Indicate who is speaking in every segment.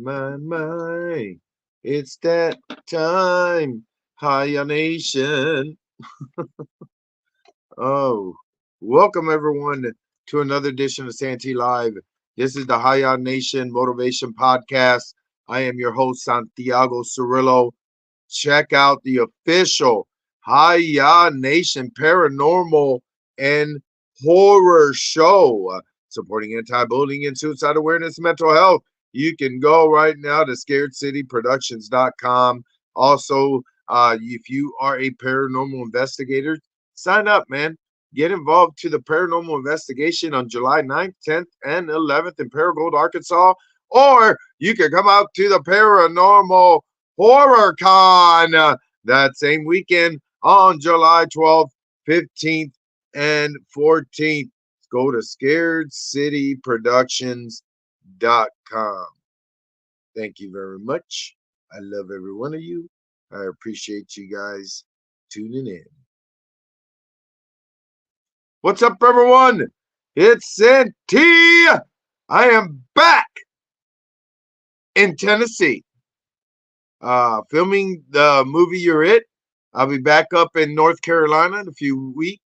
Speaker 1: My. It's that time. Hiyah Nation. Oh, welcome everyone to another edition of Santee Live. This is the Hiyah Nation Motivation Podcast. I am your host, Santiago Cirillo. Check out the official Hiyah Nation Paranormal and Horror Show supporting anti-bullying and suicide awareness and mental health. You can go right now to scaredcityproductions.com. Also, if you are a paranormal investigator, sign up, man. Get involved to the paranormal investigation on July 9th, 10th, and 11th in Paragould, Arkansas. Or you can come out to the Paranormal Horror Con that same weekend on July 12th, 15th, and 14th. Go to scaredcityproductions.com. Thank you very much. I love every one of you. I appreciate you guys tuning in. What's up, everyone? It's Santee. I am back in Tennessee, filming the movie You're It. I'll be back up in North Carolina in a few weeks.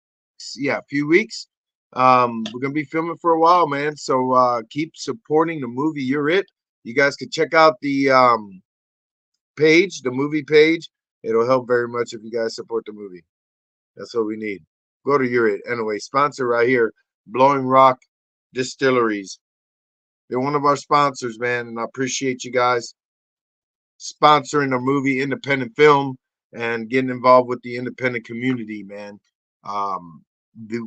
Speaker 1: Yeah, a few weeks. We're gonna be filming for a while, man. So keep supporting the movie You're It. You guys can check out the page, the movie page. It'll help very much if you guys support the movie. That's what we need. Go to You're It. Anyway, sponsor right here, Blowing Rock Distilleries. They're one of our sponsors, man, and I appreciate you guys sponsoring a movie, independent film, and getting involved with the independent community, man.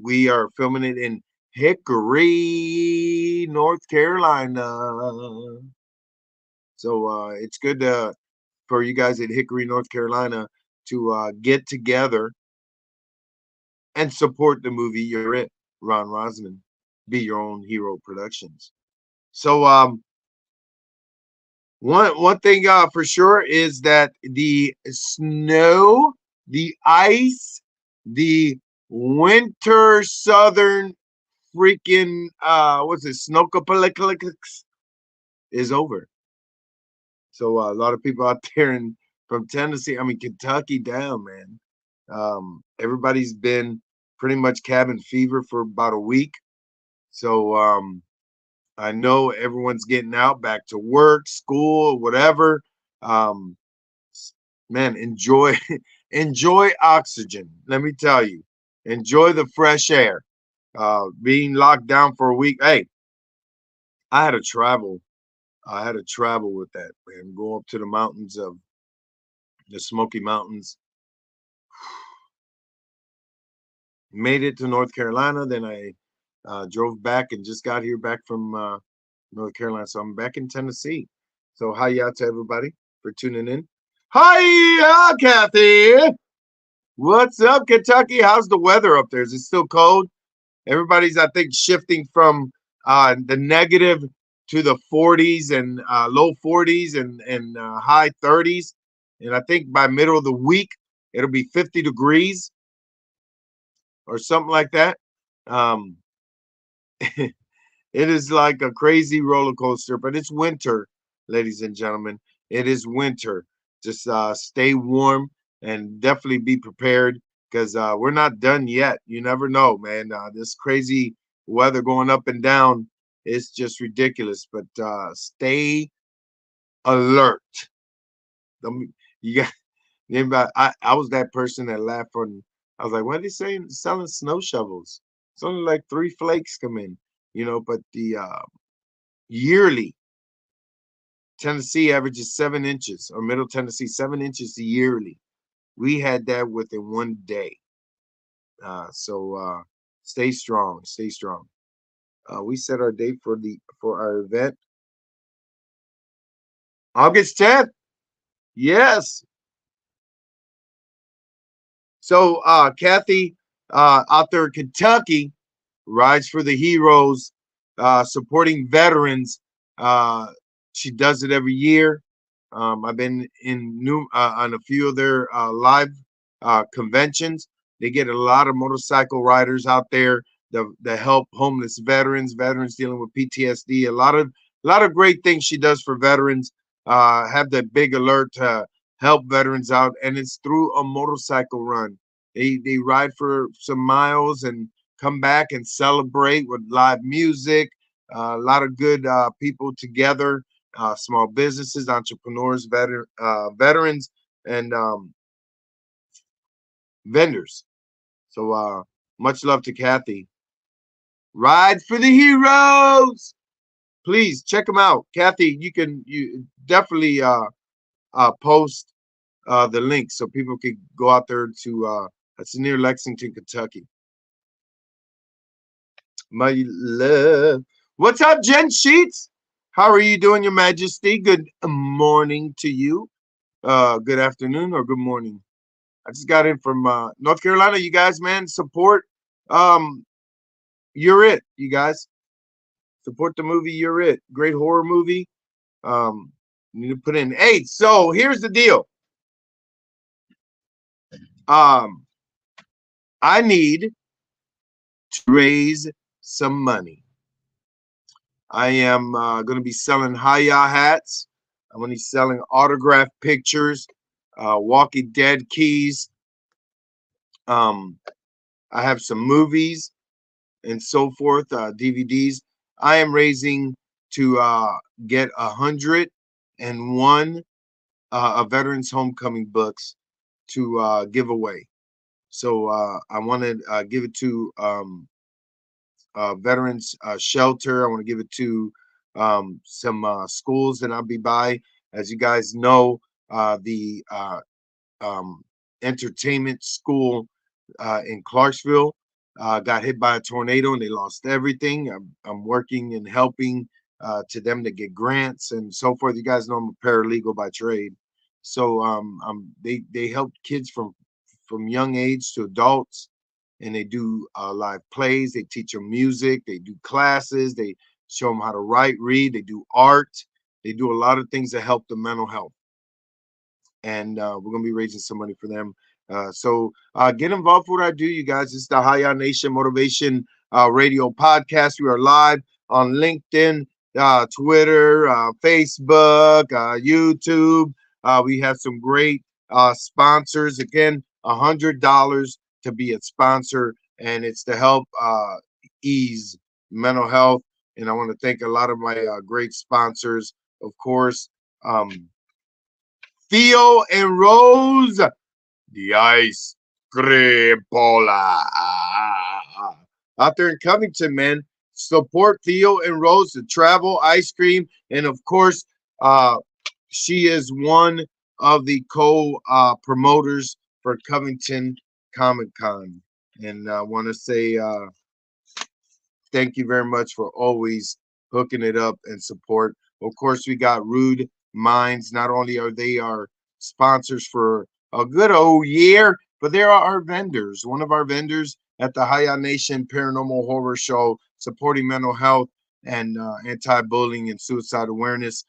Speaker 1: We are filming it in Hickory, North Carolina. So it's good for you guys at Hickory, North Carolina to get together and support the movie You're It, Ron Rosman. Be Your Own Hero Productions. So one thing for sure is that the snow, the ice, the winter southern freaking what's it, snowcapalypse is over. So a lot of people out there from Tennessee, I mean Kentucky down, man. Everybody's been pretty much cabin fever for about a week. So I know everyone's getting out back to work, school, whatever. Um, man, enjoy enjoy oxygen. Let me tell you, enjoy the fresh air. Being locked down for a week. Hey, I had to travel. I had to travel with that, man. Go up to the mountains of the Smoky Mountains. Made it to North Carolina. Then I drove back and just got here back from North Carolina. So I'm back in Tennessee. So hi out to everybody for tuning in. Hi, Kathy. What's up, Kentucky? How's the weather up there? Is it still cold? Everybody's, I think, shifting from the negative to the 40s and low 40s and high 30s. And I think by middle of the week, it'll be 50 degrees or something like that. Um, it is like a crazy roller coaster, but it's winter, ladies and gentlemen. It is winter. Just stay warm and definitely be prepared because we're not done yet. You never know, man. This crazy weather going up and down is just ridiculous. But stay alert. You got anybody? I was that person that laughed on. I was like, "What are they saying? Selling snow shovels? It's only like 3 flakes come in, you know." But the yearly Tennessee averages 7 inches, or Middle Tennessee 7 inches yearly. We had that within one day. So stay strong, stay strong. We set our date for our event August 10th. Yes. So Kathy out there in Kentucky rides for the heroes, supporting veterans. She does it every year. I've been in on a few of their live conventions. They get a lot of motorcycle riders out there that help homeless veterans, veterans dealing with PTSD. A lot of A lot of great things she does for veterans. Have that big alert to help veterans out, and it's through a motorcycle run. They ride for some miles and come back and celebrate with live music. A lot of good people together, small businesses, entrepreneurs, veterans, and vendors. So much love to Kathy. Ride for the heroes. Please check them out. Kathy, you definitely post the link so people could go out there to it's near Lexington, Kentucky. My love. What's up, Jen Sheets? How are you doing, Your Majesty? Good morning to you. Good afternoon or good morning. I just got in from North Carolina. You guys, man, support. Um, You're It. You guys support the movie. You're It. Great horror movie. Um, you need to put in. Hey, so here's the deal. I need to raise some money. I am going to be selling Hiyah hats. I'm going to be selling autographed pictures, Walking Dead keys. Um, I have some movies and so forth, DVDs. I am raising to get 101 Veterans Homecoming books to give away. So I want to give it to veterans shelter. I want to give it to some schools that I'll be by. As you guys know, the um, entertainment school in Clarksville got hit by a tornado and they lost everything. I'm working and helping to them to get grants and so forth. You guys know I'm a paralegal by trade, so they help kids from young age to adults, and they do live plays. They teach them music. They do classes. They show them how to write, read. They do art. They do a lot of things that help the mental health. And we're gonna be raising some money for them. So get involved with what I do, you guys. It's the Hiyah Nation Motivation Radio Podcast. We are live on LinkedIn, Twitter, Facebook, YouTube. We have some great sponsors. Again, $100 to be a sponsor, and it's to help ease mental health. And I want to thank a lot of my great sponsors, of course. Theo and Rose, the ice cream pola. Out there in Covington, man. Support Theo and Rose, the travel ice cream. And of course, she is one of the co-promoters for Covington Comic Con. And I want to say thank you very much for always hooking it up and support. Of course, we got Rude Minds. Not only are they our sponsors for a good old year, but they are our vendors. One of our vendors at the Hiyah Nation Paranormal Horror Show, supporting mental health and anti-bullying and suicide awareness.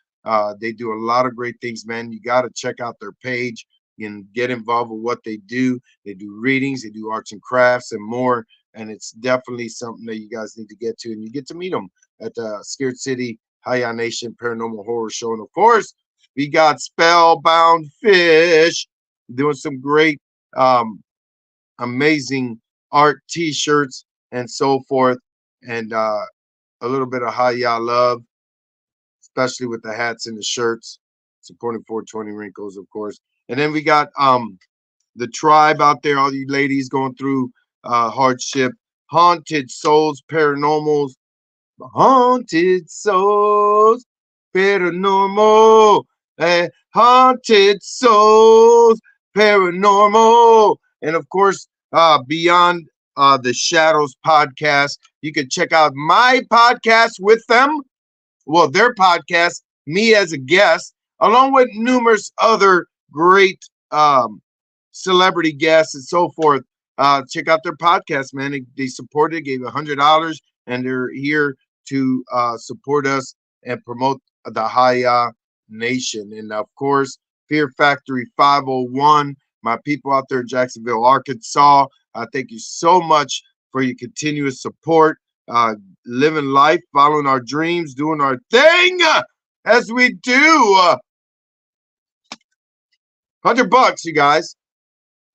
Speaker 1: They do a lot of great things, man. You got to check out their page and get involved with what they do. They do readings, they do arts and crafts, and more. And it's definitely something that you guys need to get to, and you get to meet them at the Scared City Hiyah Nation Paranormal Horror Show. And of course, we got Spellbound Fish doing some great, amazing art T-shirts and so forth, and a little bit of Hiyah love, especially with the hats and the shirts, supporting 420 Wrinkles, of course. And then we got the tribe out there, all you ladies going through hardship, Haunted Souls Paranormals, Haunted Souls Paranormal, Haunted Souls Paranormal. And of course, Beyond the Shadows podcast. You can check out my podcast with them, well, their podcast, me as a guest, along with numerous other great celebrity guests and so forth. Check out their podcast, man. They supported it, gave $100, and they're here to support us and promote the Hiyah Nation. And of course, Fear Factory 501, my people out there in Jacksonville, Arkansas. Thank you so much for your continuous support. uh, living life, following our dreams, doing our thing as we do. $100, you guys.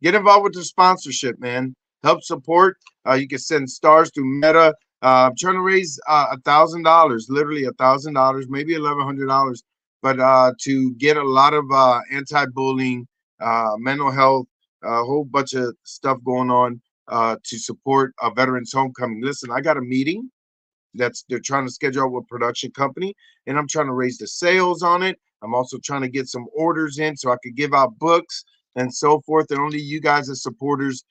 Speaker 1: Get involved with the sponsorship, man. Help support. You can send stars to Meta. I'm trying to raise $1,000, literally $1,000, maybe $1,100, but to get a lot of anti-bullying, mental health, a whole bunch of stuff going on to support Veterans Homecoming. Listen, I got a meeting that's they're trying to schedule out with production company, and I'm trying to raise the sales on it. I'm also trying to get some orders in so I could give out books and so forth, and only you guys as supporters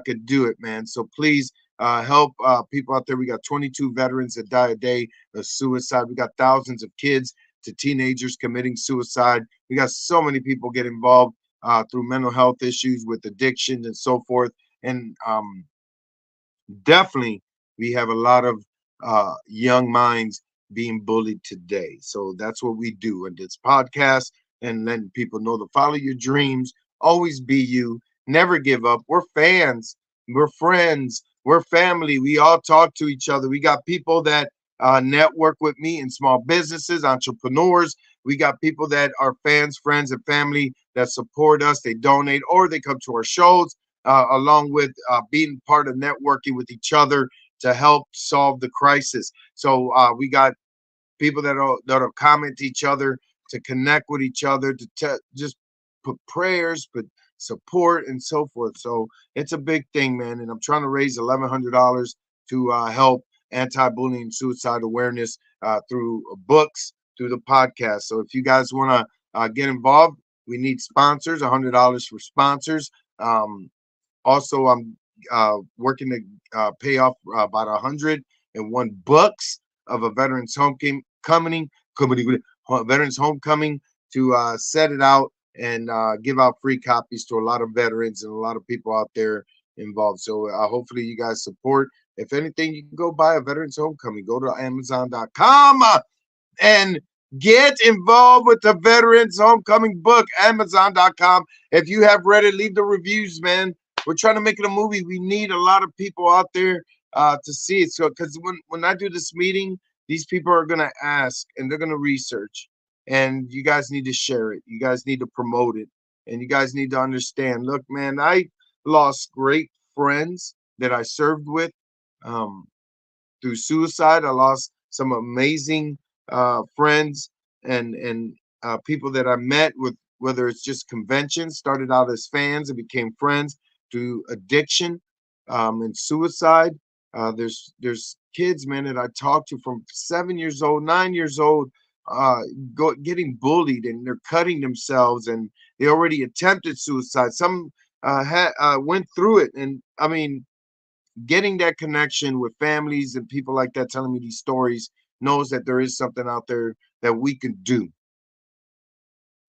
Speaker 1: could do it, man. So please help people out there. We got 22 veterans that die a day of suicide. We got thousands of kids to teenagers committing suicide. We got so many people get involved through mental health issues with addictions and so forth, and definitely we have a lot of young minds being bullied today. So that's what we do in this podcast, and letting people know to follow your dreams, always be you, never give up. We're fans, we're friends, we're family. We all talk to each other. We got people that network with me in small businesses, entrepreneurs. We got people that are fans, friends, and family that support us. They donate or they come to our shows along with being part of networking with each other to help solve the crisis. So we got people that'll comment to each other, to connect with each other, to just put prayers, put support, and so forth. So it's a big thing, man. And I'm trying to raise $1,100 to help anti-bullying and suicide awareness through books, through the podcast. So if you guys want to get involved, we need sponsors. $100 for sponsors. Also, I'm working to pay off about 101 books of a veterans homecoming to set it out and give out free copies to a lot of veterans and a lot of people out there involved. So hopefully you guys support. If anything, you can go buy a veterans homecoming. Go to Amazon.com and get involved with the Veterans Homecoming book, Amazon.com. If you have read it, leave the reviews, man. We're trying to make it a movie. We need a lot of people out there to see it. So, because when I do this meeting, these people are going to ask and they're going to research. And you guys need to share it. You guys need to promote it. And you guys need to understand. Look, man, I lost great friends that I served with. Um, Through suicide. I lost some amazing friends and people that I met with, whether it's just conventions, started out as fans and became friends, through addiction and suicide. There's kids, man, that I talked to from 7 years old, 9 years old, uh, getting bullied, and they're cutting themselves, and they already attempted suicide. Some went through it, and I mean, getting that connection with families and people like that telling me these stories knows that there is something out there that we can do.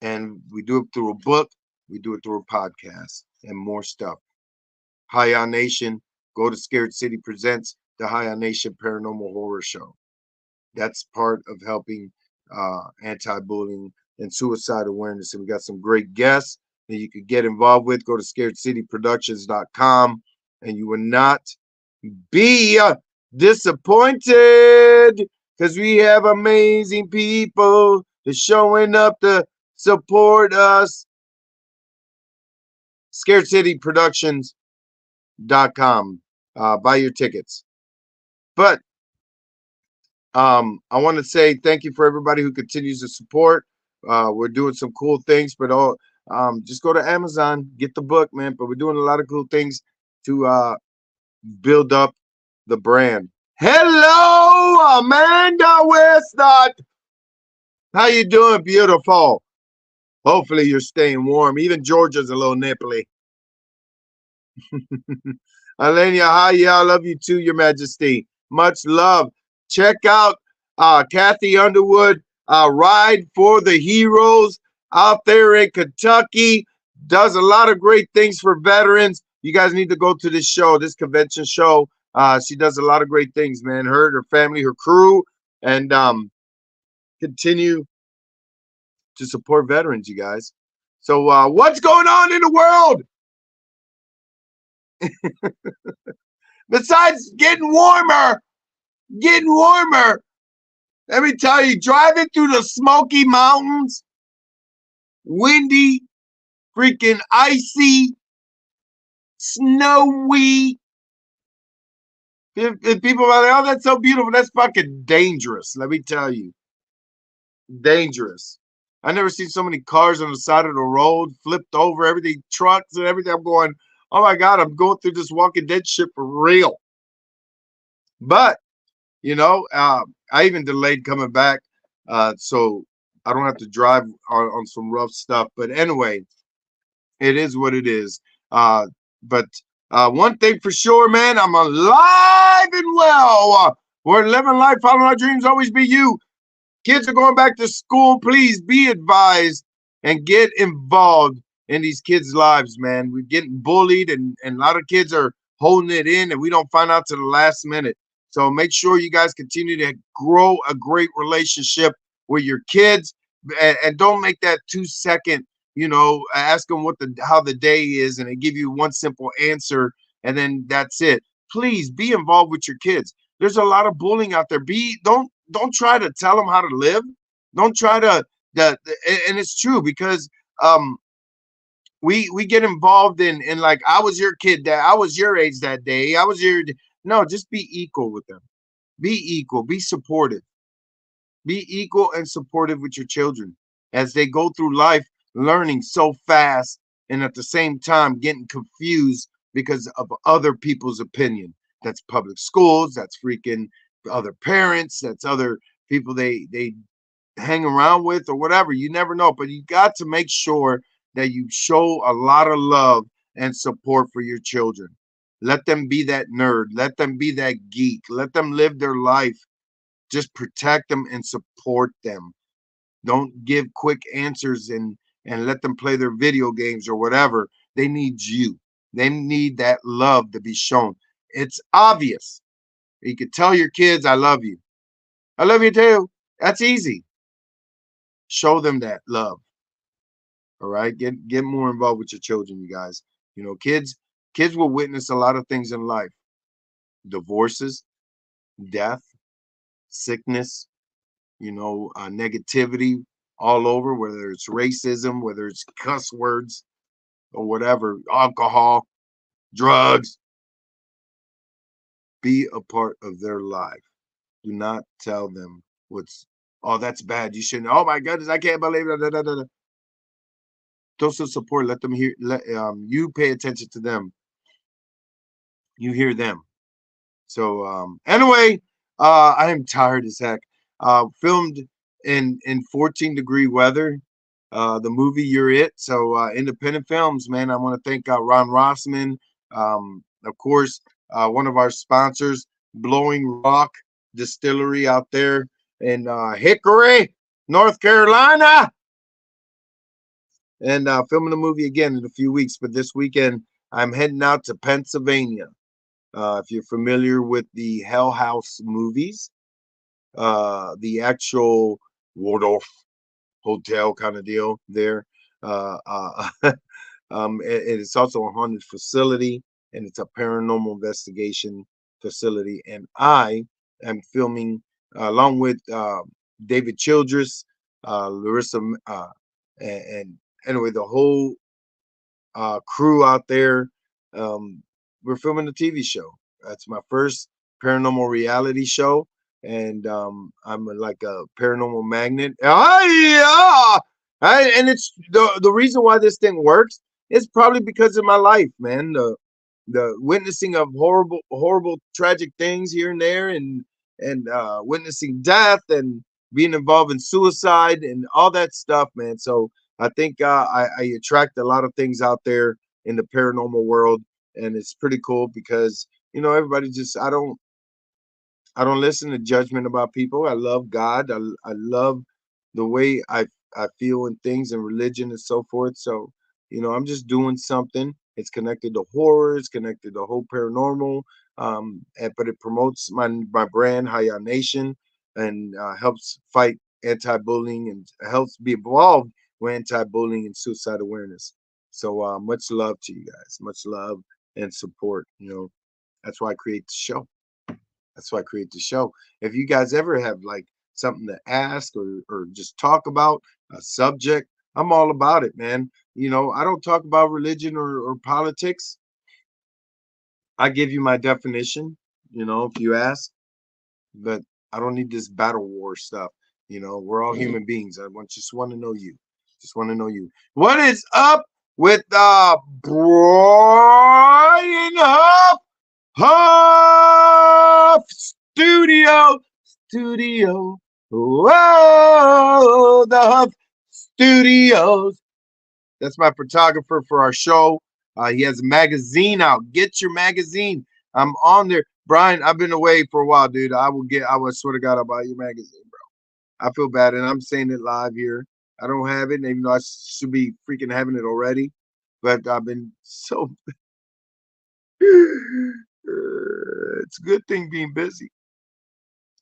Speaker 1: And we do it through a book, we do it through a podcast, and more stuff. Hiyah Nation, go to Scared City Presents the Hiyah Nation Paranormal Horror Show. That's part of helping anti-bullying and suicide awareness. And we got some great guests that you could get involved with. Go to scaredcityproductions.com, and you will not be disappointed, because we have amazing people that's showing up to support us. ScaredCityProductions.com. Buy your tickets. But I want to say thank you for everybody who continues to support. We're doing some cool things, but just go to Amazon, get the book, man. But we're doing a lot of cool things to build up the brand. Hello, Amanda Westcott. How you doing, beautiful? Hopefully you're staying warm. Even Georgia's a little nipply. Alenia, hi, yeah, I love you too, Your Majesty. Much love. Check out Kathy Underwood, Ride for the Heroes, out there in Kentucky. Does a lot of great things for veterans. You guys need to go to this show, this convention show. She does a lot of great things, man. Her family, her crew, and continue to support veterans, you guys. So what's going on in the world besides getting warmer? Getting warmer. Let me tell you, driving through the Smoky Mountains, windy, freaking icy, snowy. If people are like, oh, that's so beautiful. That's fucking dangerous. Let me tell you, dangerous. I never seen so many cars on the side of the road, flipped over, everything, trucks and everything. I'm going, oh my God, I'm going through this Walking Dead shit for real. But, I even delayed coming back so I don't have to drive on some rough stuff. But anyway, it is what it is. But one thing for sure, man, I'm alive and well. We're living life, following our dreams, always be you. Kids are going back to school. Please be advised and get involved in these kids' lives, man. We're getting bullied, and a lot of kids are holding it in, and we don't find out to the last minute. So make sure you guys continue to grow a great relationship with your kids, and don't make that 2 second. Ask them how the day is, and they give you one simple answer, and then that's it. Please be involved with your kids. There's a lot of bullying out there. Don't try to tell them how to live. Don't try to and it's true because um we get involved in like, I was your kid, that I was your age that day. I was your No, just be equal with them. Be equal, be supportive. Be equal and supportive with your children as they go through life, learning so fast and at the same time getting confused because of other people's opinion. That's public schools, that's freaking other parents, that's other people they hang around with or whatever. You never know, but you got to make sure that you show a lot of love and support for your children. Let them be that nerd, let them be that geek, let them live their life. Just protect them and support them. Don't give quick answers and let them play their video games or whatever. They need you. They need that love to be shown. It's obvious. You could tell your kids, I love you. I love you too. That's easy. Show them that love. All right. Get more involved with your children, you guys. Kids will witness a lot of things in life. Divorces, death, sickness, negativity all over, whether it's racism, whether it's cuss words or whatever, alcohol, drugs. Be a part of their life. Do not tell them oh, that's bad. You shouldn't. Oh my goodness, I can't believe it. Da, da, da, da. Those who support, let them hear. You pay attention to them. You hear them. So anyway, I am tired as heck. Filmed in 14-degree weather. The movie You're It. So independent films, man. I want to thank Ron Rossman, of course, one of our sponsors, Blowing Rock Distillery out there in Hickory, North Carolina, and filming the movie again in a few weeks. But this weekend, I'm heading out to Pennsylvania. If you're familiar with the Hell House movies, the actual Waldorf hotel kind of deal there. Uh, uh, it's also a haunted facility, and it's a paranormal investigation facility. And I am filming along with David Childress, Larissa, and anyway, the whole crew out there. Um, we're filming a TV show. That's my first paranormal reality show, and I'm like a paranormal magnet. Ah, yeah, and it's the reason why this thing works is probably because of my life, man. The witnessing of horrible, tragic things here and there, and witnessing death and being involved in suicide and all that stuff, man. So I think I attract a lot of things out there in the paranormal world, and it's pretty cool because everybody just I don't listen to judgment about people. I love God. I love the way I feel in things and religion and so forth. So, I'm just doing something. It's connected to horror. It's connected to whole paranormal. But it promotes my brand, Hiyah Nation, and helps fight anti-bullying and helps be involved with anti-bullying and suicide awareness. So much love to you guys. Much love and support. That's why I create the show. That's why I create the show. If you guys ever have like something to ask or just talk about a subject, I'm all about it, man. I don't talk about religion or politics. I give you my definition, if you ask, but I don't need this battle war stuff. We're all human beings. Just want to know you. Just want to know you. What is up with Brian Huff Studio? Whoa, the Huff Studios. That's my photographer for our show. He has a magazine out. Get your magazine. I'm on there. Brian, I've been away for a while, dude. I will swear to God, I'll buy your magazine, bro. I feel bad, and I'm saying it live here. I don't have it, even though I should be freaking having it already. But I've been so. It's a good thing being busy,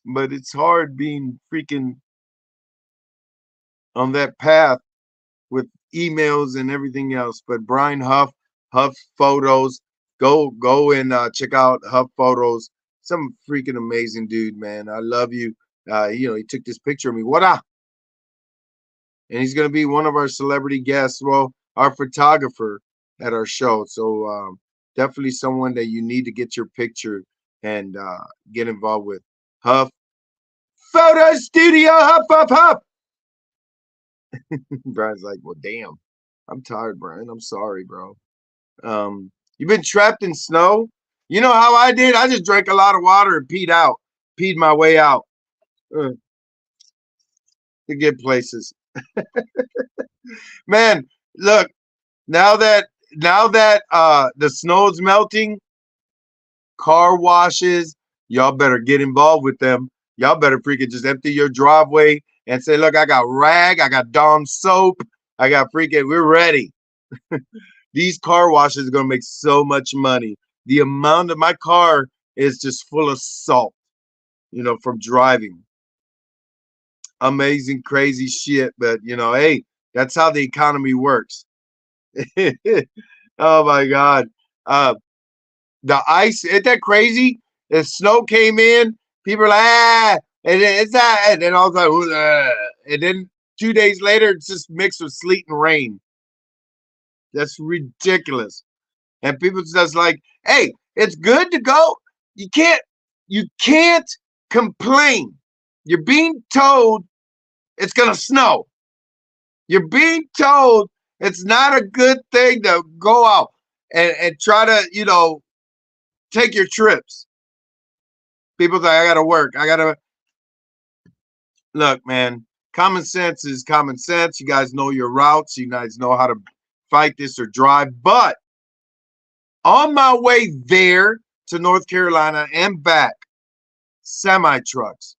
Speaker 1: but it's hard being freaking on that path with emails and everything else. But Brian Huff Photos, go and check out Huff Photos. Some freaking amazing dude, man. I love you. He took this picture of me. What up? And he's gonna be one of our celebrity guests. Well, our photographer at our show. So definitely someone that you need to get your picture and get involved with. Huff Photo Studio, Huff. Brian's like, well, damn. I'm tired, Brian. I'm sorry, bro. You've been trapped in snow? You know how I did? I just drank a lot of water and peed my way out to get places. Man, look, now that the snow's melting, car washes, y'all better get involved with them. Y'all better freaking just empty your driveway and say, look, I got rag, I got Dawn soap, we're ready. These car washes are gonna make so much money. The amount of my car is just full of salt, from driving. Amazing, crazy shit. But hey, that's how the economy works. Oh my God. The ice, isn't that crazy? The snow came in, people are like, and then it's that, and then all of a sudden, and then 2 days later, it's just mixed with sleet and rain. That's ridiculous. And people just like, hey, it's good to go. You can't complain. You're being told it's gonna snow. You're being told it's not a good thing to go out and try to, take your trips. People say, I gotta work. Look, man, common sense is common sense. You guys know your routes. You guys know how to fight this or drive. But on my way there to North Carolina and back, semi trucks,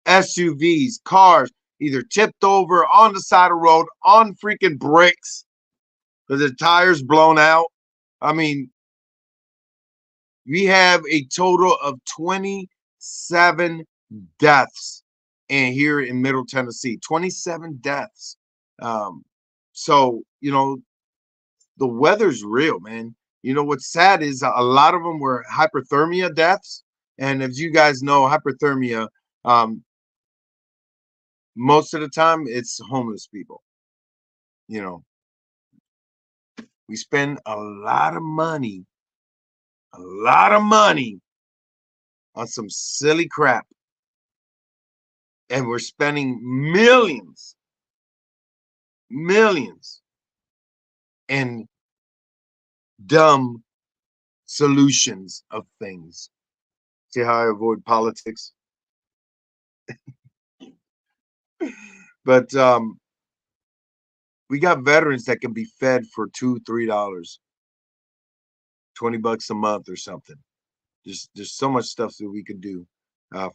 Speaker 1: SUVs, cars, either tipped over on the side of the road, on freaking bricks, because the tires blown out. I mean, we have a total of 27 deaths here in Middle Tennessee. 27 deaths. So, the weather's real, man. What's sad is a lot of them were hypothermia deaths. And as you guys know, hypothermia, most of the time it's homeless people. We spend a lot of money on some silly crap. And we're spending millions in dumb solutions of things. See how I avoid politics? But we got veterans that can be fed for $2-3, $20 a month or something. There's so much stuff that we could do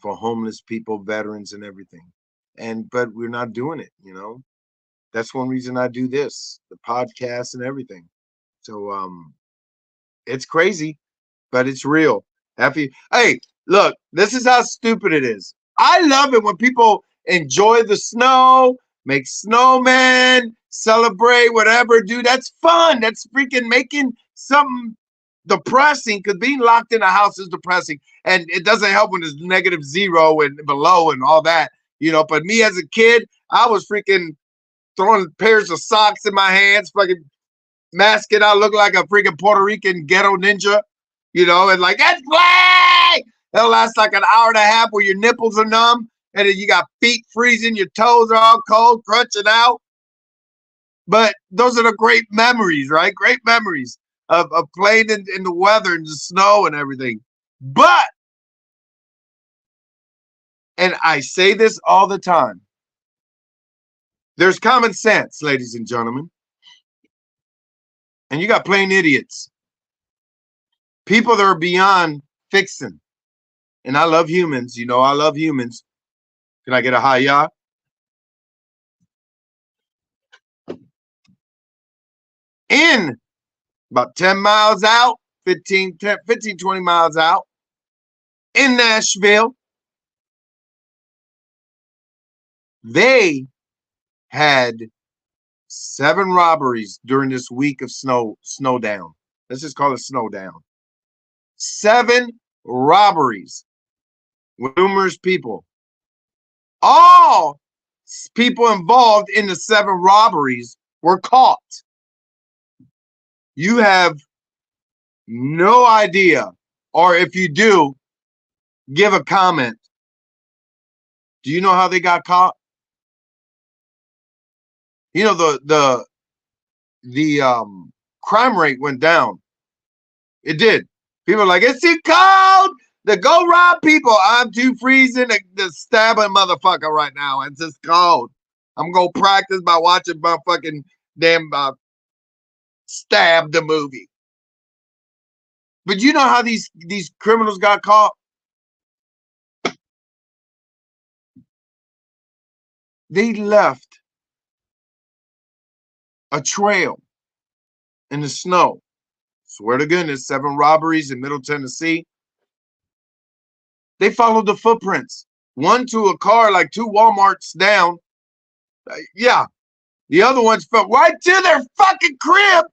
Speaker 1: for homeless people, veterans, and everything. But we're not doing it. That's one reason I do this, the podcast and everything. So it's crazy, but it's real. Hey, look, this is how stupid it is. I love it when people enjoy the snow, make snowmen, celebrate, whatever, dude. That's fun. That's freaking making something depressing because being locked in a house is depressing, and it doesn't help when it's -0 and below and all that, you know. But me as a kid, I was freaking throwing pairs of socks in my hands, fucking masking out, look like a freaking Puerto Rican ghetto ninja, you know, and like, let's play. That'll last like an hour and a half where your nipples are numb, and then you got feet freezing, your toes are all cold, crunching out. But those are the great memories, right? Great memories of playing in the weather and the snow and everything. But, and I say this all the time, there's common sense, ladies and gentlemen. And you got plain idiots. People that are beyond fixing. And I love humans. You know, I love humans. Can I get a Hiyah? In about 10 miles out, 15, 20 miles out, in Nashville, they had 7 robberies during this week of snow down. Let's just call it snow down. 7 robberies with numerous people. All people involved in the 7 robberies were caught. You have no idea, or if you do, give a comment. Do you know how they got caught? You know, the crime rate went down. It did. People are like, it's too cold to go rob people. I'm too freezing to stab a motherfucker right now. It's just cold. I'm going to practice by watching my fucking damn Stab the movie. But you know how these criminals got caught? They left a trail in the snow. Swear to goodness, 7 robberies in Middle Tennessee. They followed the footprints. One to a car like 2 Walmarts down. Yeah. The other ones fell right to their fucking crib.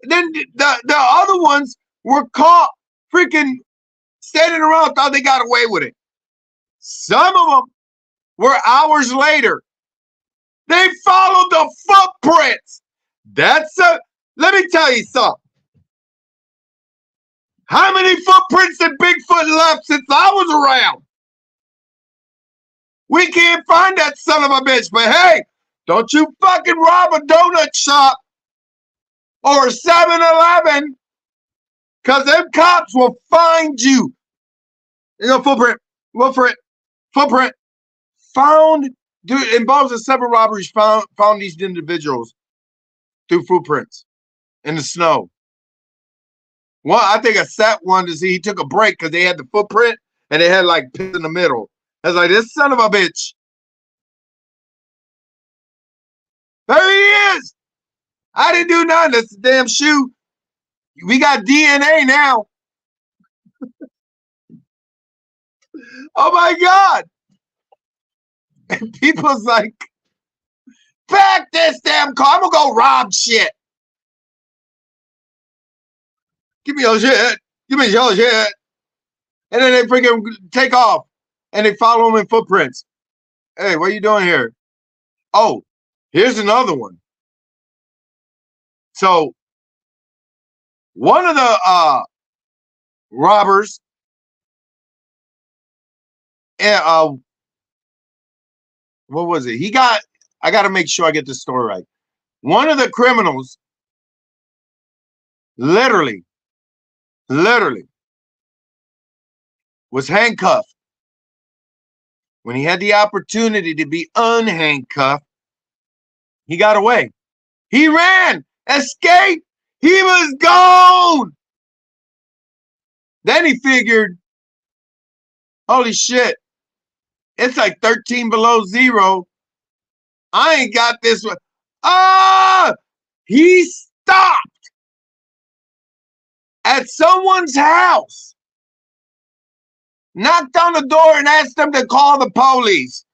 Speaker 1: Then the other ones were caught freaking standing around, thought they got away with it. Some of them were hours later. They followed the footprints. Let me tell you something. How many footprints did Bigfoot left since I was around? We can't find that son of a bitch, but hey, don't you fucking rob a donut shop or 7-Eleven, because them cops will find you. You know, footprint. Found, dude, involves the 7 robberies, found these individuals through footprints in the snow. Well, I think I sat one to see he took a break because they had the footprint and they had like piss in the middle. I was like, this son of a bitch. There he is. I didn't do nothing. That's the damn shoe. We got DNA now. Oh my God. And people's like, back this damn car. I'm going to go rob shit. Give me your shit. Give me your shit. And then they freaking take off. And they follow them in footprints. Hey, what are you doing here? Oh, here's another one. So, one of the robbers, what was it? I got to make sure I get the story right. One of the criminals literally was handcuffed. When he had the opportunity to be unhandcuffed, he got away. He ran, escaped. He was gone. Then he figured, holy shit, it's like 13 below zero. I ain't got this one. He stopped at someone's house, knocked on the door and asked them to call the police.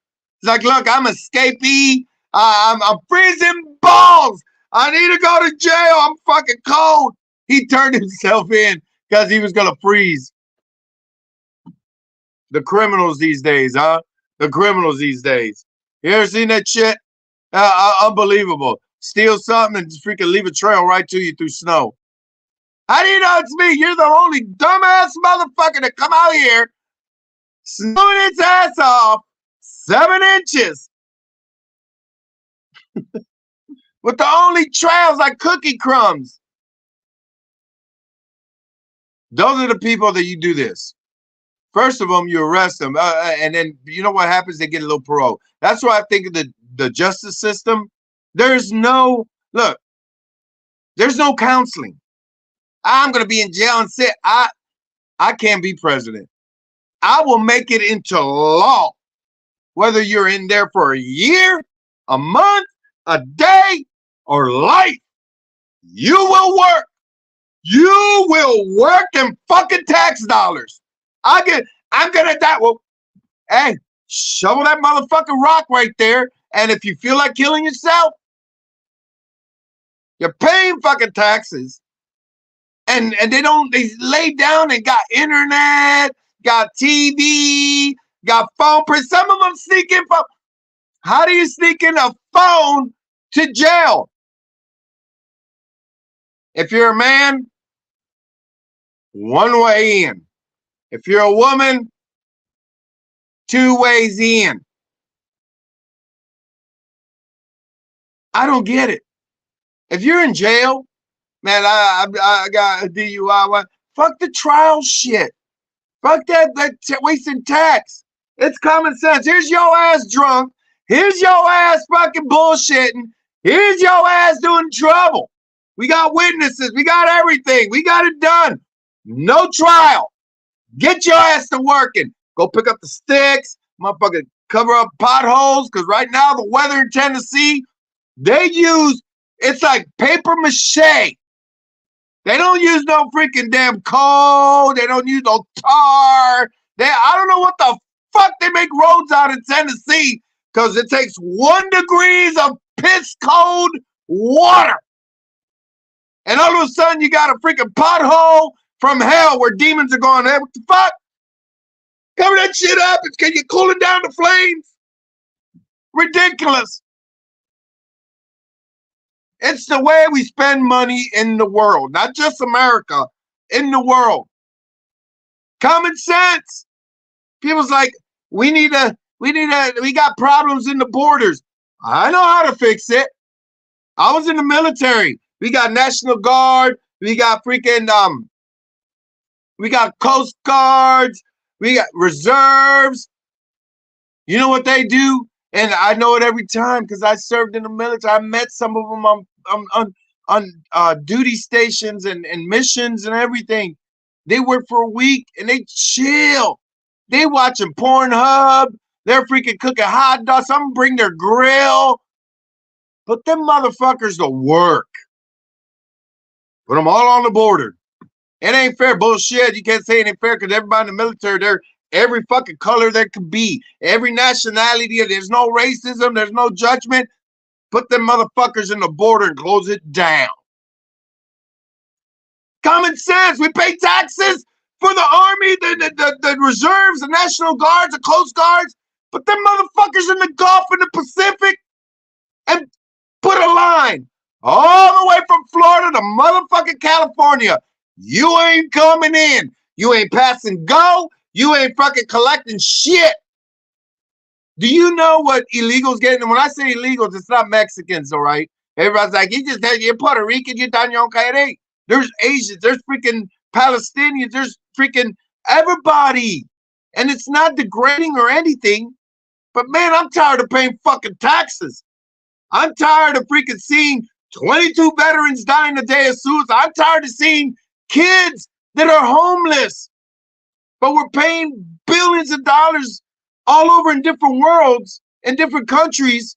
Speaker 1: He's like, look, I'm escapee. I'm freezing balls. I need to go to jail. I'm fucking cold. He turned himself in because he was gonna freeze. The criminals these days, huh? The criminals these days. You ever seen that shit? Unbelievable. Steal something and just freaking leave a trail right to you through snow. How do you know it's me? You're the only dumbass motherfucker to come out here, snowing its ass off, 7 inches, with the only trails like cookie crumbs. Those are the people that you do this. First of them, you arrest them, and then you know what happens? They get a little parole. That's why I think of the justice system. There's no counseling. I'm gonna be in jail and sit. I can't be president. I will make it into law, whether you're in there for a year, a month, a day, or life. You will work. You will work in fucking tax dollars. I'm gonna die. Well, hey, shovel that motherfucking rock right there. And if you feel like killing yourself, you're paying fucking taxes. And they lay down and got internet, got TV, got phone. Some of them sneak in phone. How do you sneak in a phone to jail? If you're a man, one way in. If you're a woman, 2 ways in. I don't get it. If you're in jail, man, I got a DUI. Fuck the trial shit. Fuck that wasting tax. It's common sense. Here's your ass drunk. Here's your ass fucking bullshitting. Here's your ass doing trouble. We got witnesses. We got everything. We got it done. No trial. Get your ass to working. Go pick up the sticks. Motherfucker, cover up potholes. Because right now, the weather in Tennessee, it's like paper mache. They don't use no freaking damn coal. They don't use no tar. I don't know what the fuck they make roads out in Tennessee, because it takes 1 degree of piss cold water. And all of a sudden you got a freaking pothole from hell where demons are going, hey, what the fuck? Cover that shit up. Can you cool it down the flames? Ridiculous. It's the way we spend money in the world, not just America, in the world. Common sense. People's like, we got problems in the borders. I know how to fix it. I was in the military. We got National Guard. We got freaking, we got Coast Guards. We got reserves. You know what they do? And I know it every time because I served in the military. I met some of them on duty stations and missions and everything. They work for a week and they chill. They watching Pornhub. They're freaking cooking hot dogs. Some bring their grill. Put them motherfuckers to work. Put them all on the border. It ain't fair. Bullshit. You can't say it ain't fair because everybody in the military, they're every fucking color there could be. Every nationality. There's no racism. There's no judgment. Put them motherfuckers in the border and close it down. Common sense. We pay taxes for the Army, the reserves, the National Guards, the Coast Guards. Put them motherfuckers in the Gulf and the Pacific and put a line all the way from Florida to motherfucking California. You ain't coming in. You ain't passing go. You ain't fucking collecting shit. Do you know what illegals get? And when I say illegals, it's not Mexicans, all right? Everybody's like, you're Puerto Rican, you're Daniel Kairi. There's Asians, there's freaking Palestinians, there's freaking everybody. And it's not degrading or anything. But man, I'm tired of paying fucking taxes. I'm tired of freaking seeing 22 veterans dying a day of suicide. I'm tired of seeing kids that are homeless. But we're paying billions of dollars all over in different worlds, in different countries.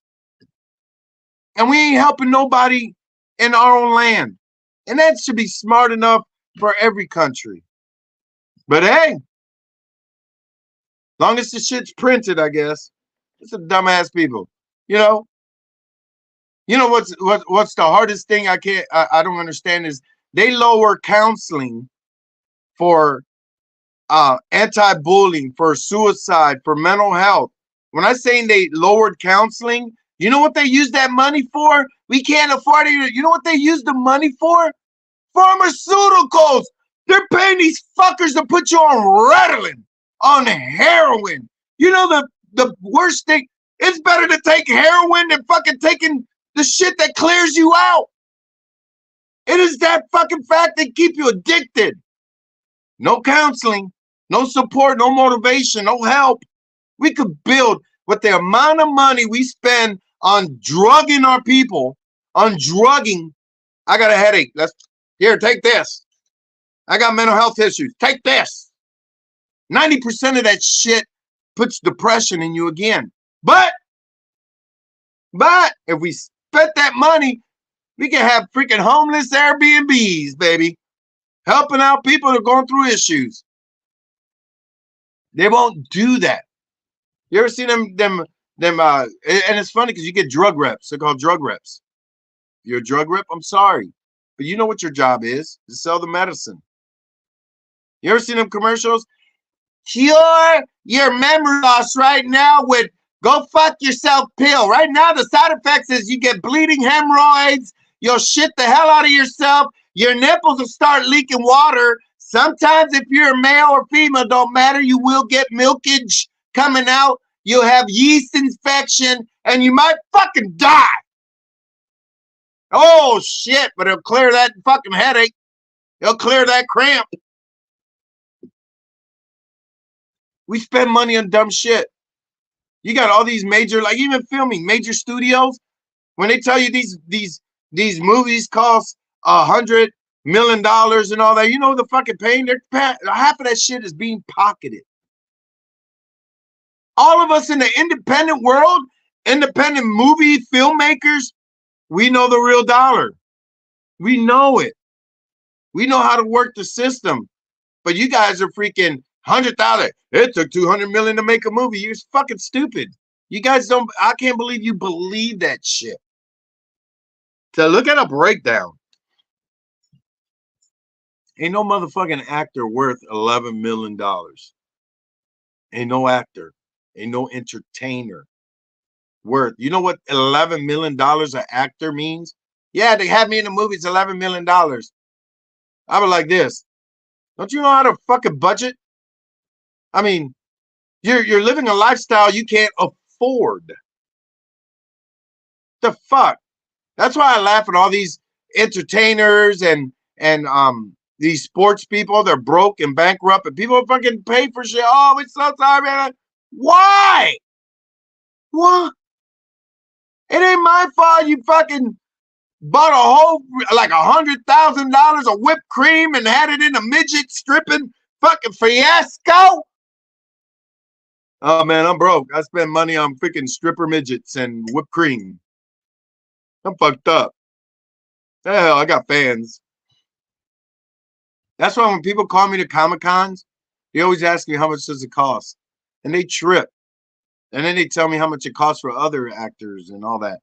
Speaker 1: And we ain't helping nobody in our own land. And that should be smart enough for every country. But hey, long as the shit's printed, I guess. It's a dumbass people. You know what's the hardest thing I don't understand is They lower counseling for anti-bullying, for suicide, for mental health. When I'm saying they lowered counseling, you know what they use that money for? We can't afford it. You know what they use the money for? Pharmaceuticals. They're paying these fuckers to put you on Ritalin, on heroin. You know the worst thing? It's better to take heroin than fucking taking the shit that clears you out. It is that fucking fact that keep you addicted. No counseling, no support, no motivation, no help. We could build with the amount of money we spend on drugging our people, on drugging. I got a headache. Here, take this. I got mental health issues. Take this. 90% of that shit puts depression in you again. But if we spent that money, we can have freaking homeless Airbnbs, baby. Helping out people that are going through issues. They won't do that. You ever seen them and it's funny because you get drug reps. They're called drug reps. You're a drug rep? I'm sorry. But you know what your job is, to sell the medicine. You ever seen them commercials? Cure your memory loss right now with go fuck yourself pill. Right now, the side effects is you get bleeding hemorrhoids. You'll shit the hell out of yourself. Your nipples will start leaking water. Sometimes if you're a male or female, don't matter. You will get milkage coming out. You'll have yeast infection and you might fucking die. Oh shit, but it'll clear that fucking headache. It'll clear that cramp. We spend money on dumb shit. You got all these major, like even filming, major studios. When they tell you these movies cost $100 million and all that, you know the fucking pain. Half of that shit is being pocketed. All of us in the independent world, independent movie filmmakers, we know the real dollar. We know it. We know how to work the system. But you guys are freaking 100,000. It took 200 million to make a movie. You're fucking stupid. You guys don't. I can't believe you believe that shit. So look at a breakdown. Ain't no motherfucking actor worth $11 million. Ain't no actor. Ain't no entertainer worth. You know what $11 million an actor means? Yeah, they have me in the movie. It's $11 million. I was like this. Don't you know how to fucking budget? I mean, you're living a lifestyle you can't afford. The fuck? That's why I laugh at all these entertainers and these sports people. They're broke and bankrupt, and people fucking pay for shit. Oh, it's so sorry, man. Why? What? It ain't my fault you fucking bought a whole like $100,000 of whipped cream and had it in a midget stripping fucking fiasco. Oh man, I'm broke. I spend money on freaking stripper midgets and whipped cream. I'm fucked up. Hell, I got fans. That's why when people call me to Comic-Cons, they always ask me how much does it cost, and they trip. And then they tell me how much it costs for other actors and all that.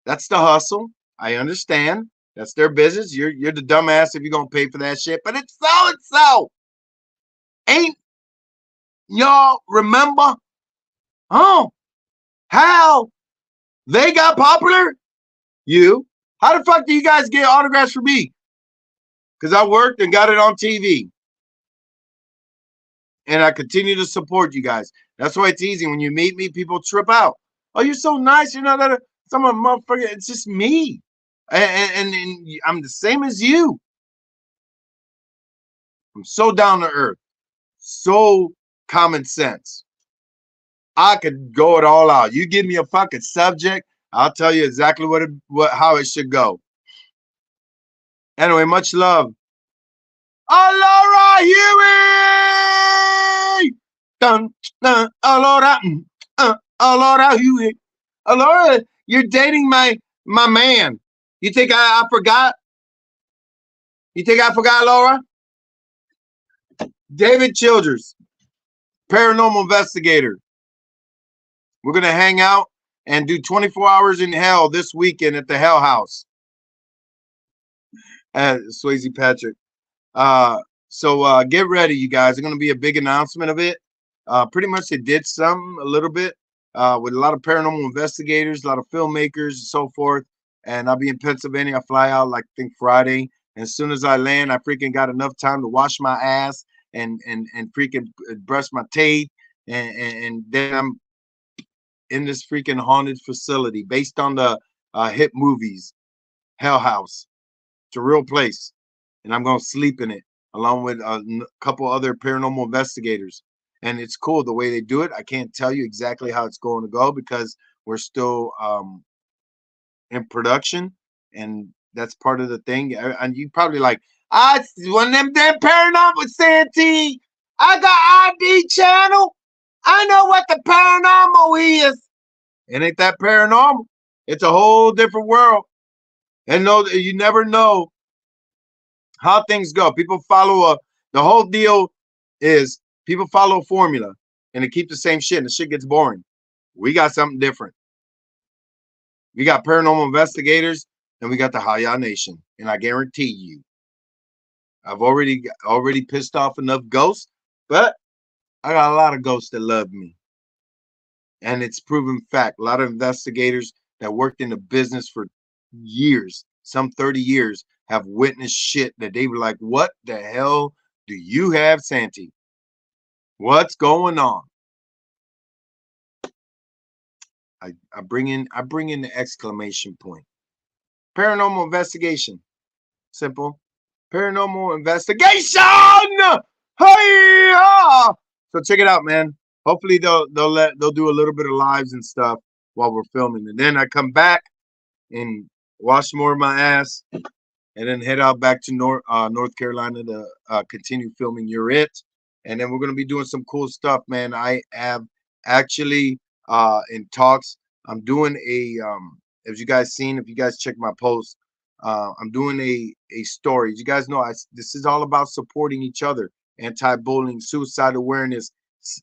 Speaker 1: That's the hustle. I understand. That's their business. You're the dumbass if you're gonna pay for that shit. But it's so and so. Ain't y'all remember? Oh, how they got popular? You. How the fuck do you guys get autographs for me? Because I worked and got it on TV. And I continue to support you guys. That's why it's easy. When you meet me, people trip out. Oh, you're so nice. You're not that. Some of motherfucker. It's just me. And I'm the same as you. I'm so down to earth. So common sense. I could go it all out. You give me a fucking subject, I'll tell you exactly how it should go. Anyway, much love. Alora Huey! Dun, dun, Alora, Alora Huey. Alora, you're dating my man. You think I forgot? You think I forgot, Laura? David Childers, paranormal investigator. We're going to hang out and do 24 hours in hell this weekend at the Hell House. Swayze Patrick. So get ready, you guys. There's gonna be a big announcement of it. Pretty much they did some a little bit with a lot of paranormal investigators, a lot of filmmakers, and so forth. And I'll be in Pennsylvania. I fly out like I think Friday. And as soon as I land, I freaking got enough time to wash my ass and freaking brush my teeth, and then I'm in this freaking haunted facility based on the hit movies Hell House. It's a real place, and I'm gonna sleep in it along with a couple other paranormal investigators. And it's cool the way they do it. I can't tell you exactly how it's going to go because we're still in production, and that's part of the thing. And you probably like, I one of them damn paranormal Santee. I got ID channel. I know what the paranormal is. It ain't that paranormal. It's a whole different world. And no, you never know how things go. People follow the whole deal is people follow a formula and they keep the same shit and the shit gets boring. We got something different. We got paranormal investigators and we got the Hiyah Nation. And I guarantee you, I've already pissed off enough ghosts, but I got a lot of ghosts that love me. And it's proven fact. A lot of investigators that worked in the business for years, some 30 years, have witnessed shit that they were like, what the hell do you have, Santee? What's going on? I bring in the exclamation point. Paranormal investigation. Simple. Paranormal investigation. Hey! So check it out, man. Hopefully they'll do a little bit of lives and stuff while we're filming. And then I come back and wash more of my ass and then head out back to North Carolina to continue filming You're It. And then we're going to be doing some cool stuff, man. I have actually in talks. I'm doing as you guys seen, if you guys check my post, I'm doing a story. You guys know this is all about supporting each other, anti-bullying, suicide awareness,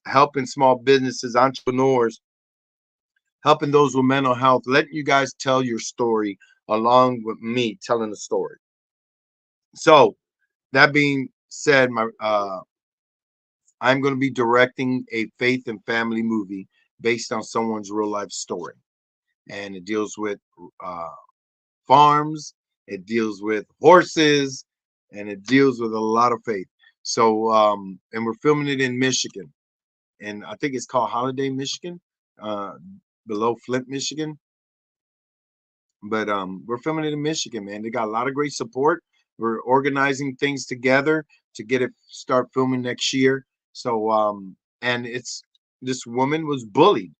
Speaker 1: helping small businesses, entrepreneurs, helping those with mental health, letting you guys tell your story along with me telling the story. So that being said, I'm going to be directing a faith and family movie based on someone's real life story, and it deals with farms, it deals with horses, and it deals with a lot of faith. So, and we're filming it in Michigan, and I think it's called Holiday, Michigan, uh, below Flint, Michigan. But we're filming it in Michigan, man. They got a lot of great support. We're organizing things together to get it start filming next year. So and it's this woman was bullied.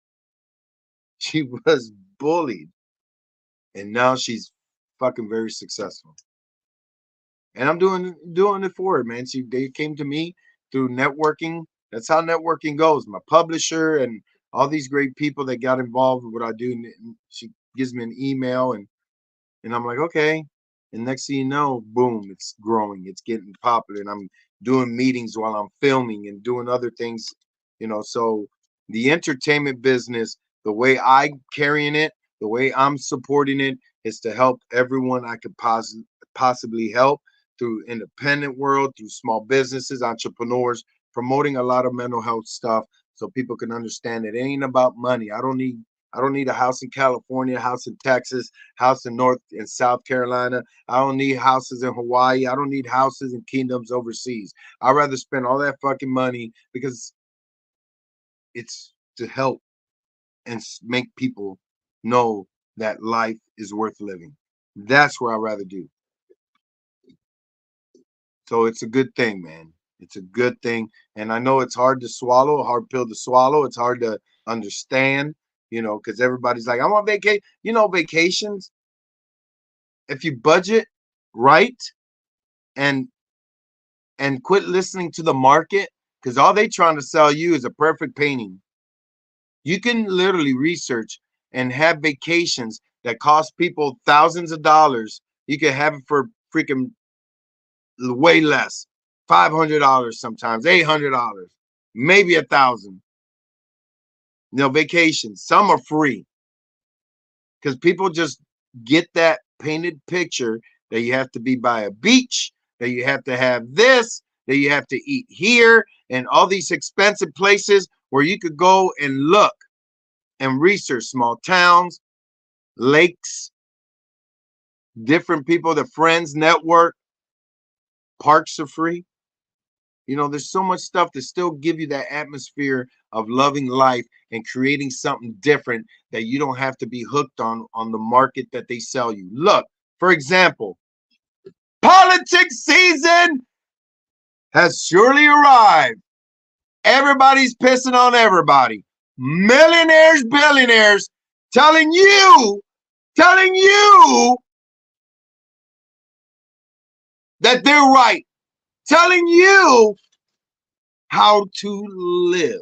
Speaker 1: She was bullied, and now she's fucking very successful. And I'm doing it for her, man. They came to me through networking. That's how networking goes. My publisher and all these great people that got involved with what I do. And she gives me an email and I'm like, okay. And next thing you know, boom, it's growing, it's getting popular. And I'm doing meetings while I'm filming and doing other things, So the entertainment business, the way I'm carrying it, the way I'm supporting it is to help everyone I could possibly help through independent world, through small businesses, entrepreneurs, promoting a lot of mental health stuff so people can understand it ain't about money. I don't need a house in California, a house in Texas, house in North and South Carolina. I don't need houses in Hawaii. I don't need houses in kingdoms overseas. I'd rather spend all that fucking money because it's to help and make people know that life is worth living. That's where I'd rather do. So it's a good thing, man. It's a good thing. And I know it's hard to swallow, a hard pill to swallow. It's hard to understand, because everybody's like, I'm on vacation. Vacations, if you budget right and quit listening to the market, because all they trying to sell you is a perfect painting. You can literally research and have vacations that cost people thousands of dollars. You can have it for freaking way less, $500 sometimes, $800, maybe 1,000. Vacations. Some are free because people just get that painted picture that you have to be by a beach, that you have to have this, that you have to eat here, and all these expensive places where you could go and look and research small towns, lakes, different people, the friends network, parks are free. You know, there's so much stuff to still give you that atmosphere of loving life and creating something different that you don't have to be hooked on the market that they sell you. Look, for example, politics season has surely arrived. Everybody's pissing on everybody. Millionaires, billionaires telling you that they're right, telling you how to live.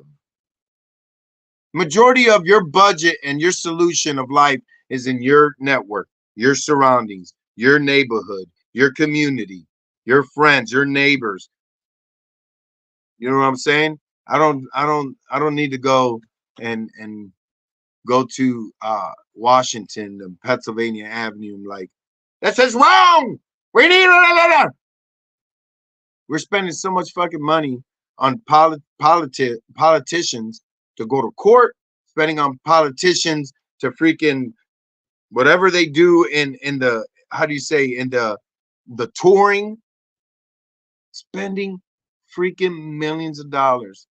Speaker 1: Majority of your budget and your solution of life is in your network, your surroundings, your neighborhood, your community, your friends, your neighbors. You know what I'm saying? I don't need to go and go to Washington and Pennsylvania Avenue and like, this is wrong. We need We're spending so much fucking money on politicians to go to court, spending on politicians to freaking whatever they do in the, how do you say, in the touring, spending freaking millions of dollars.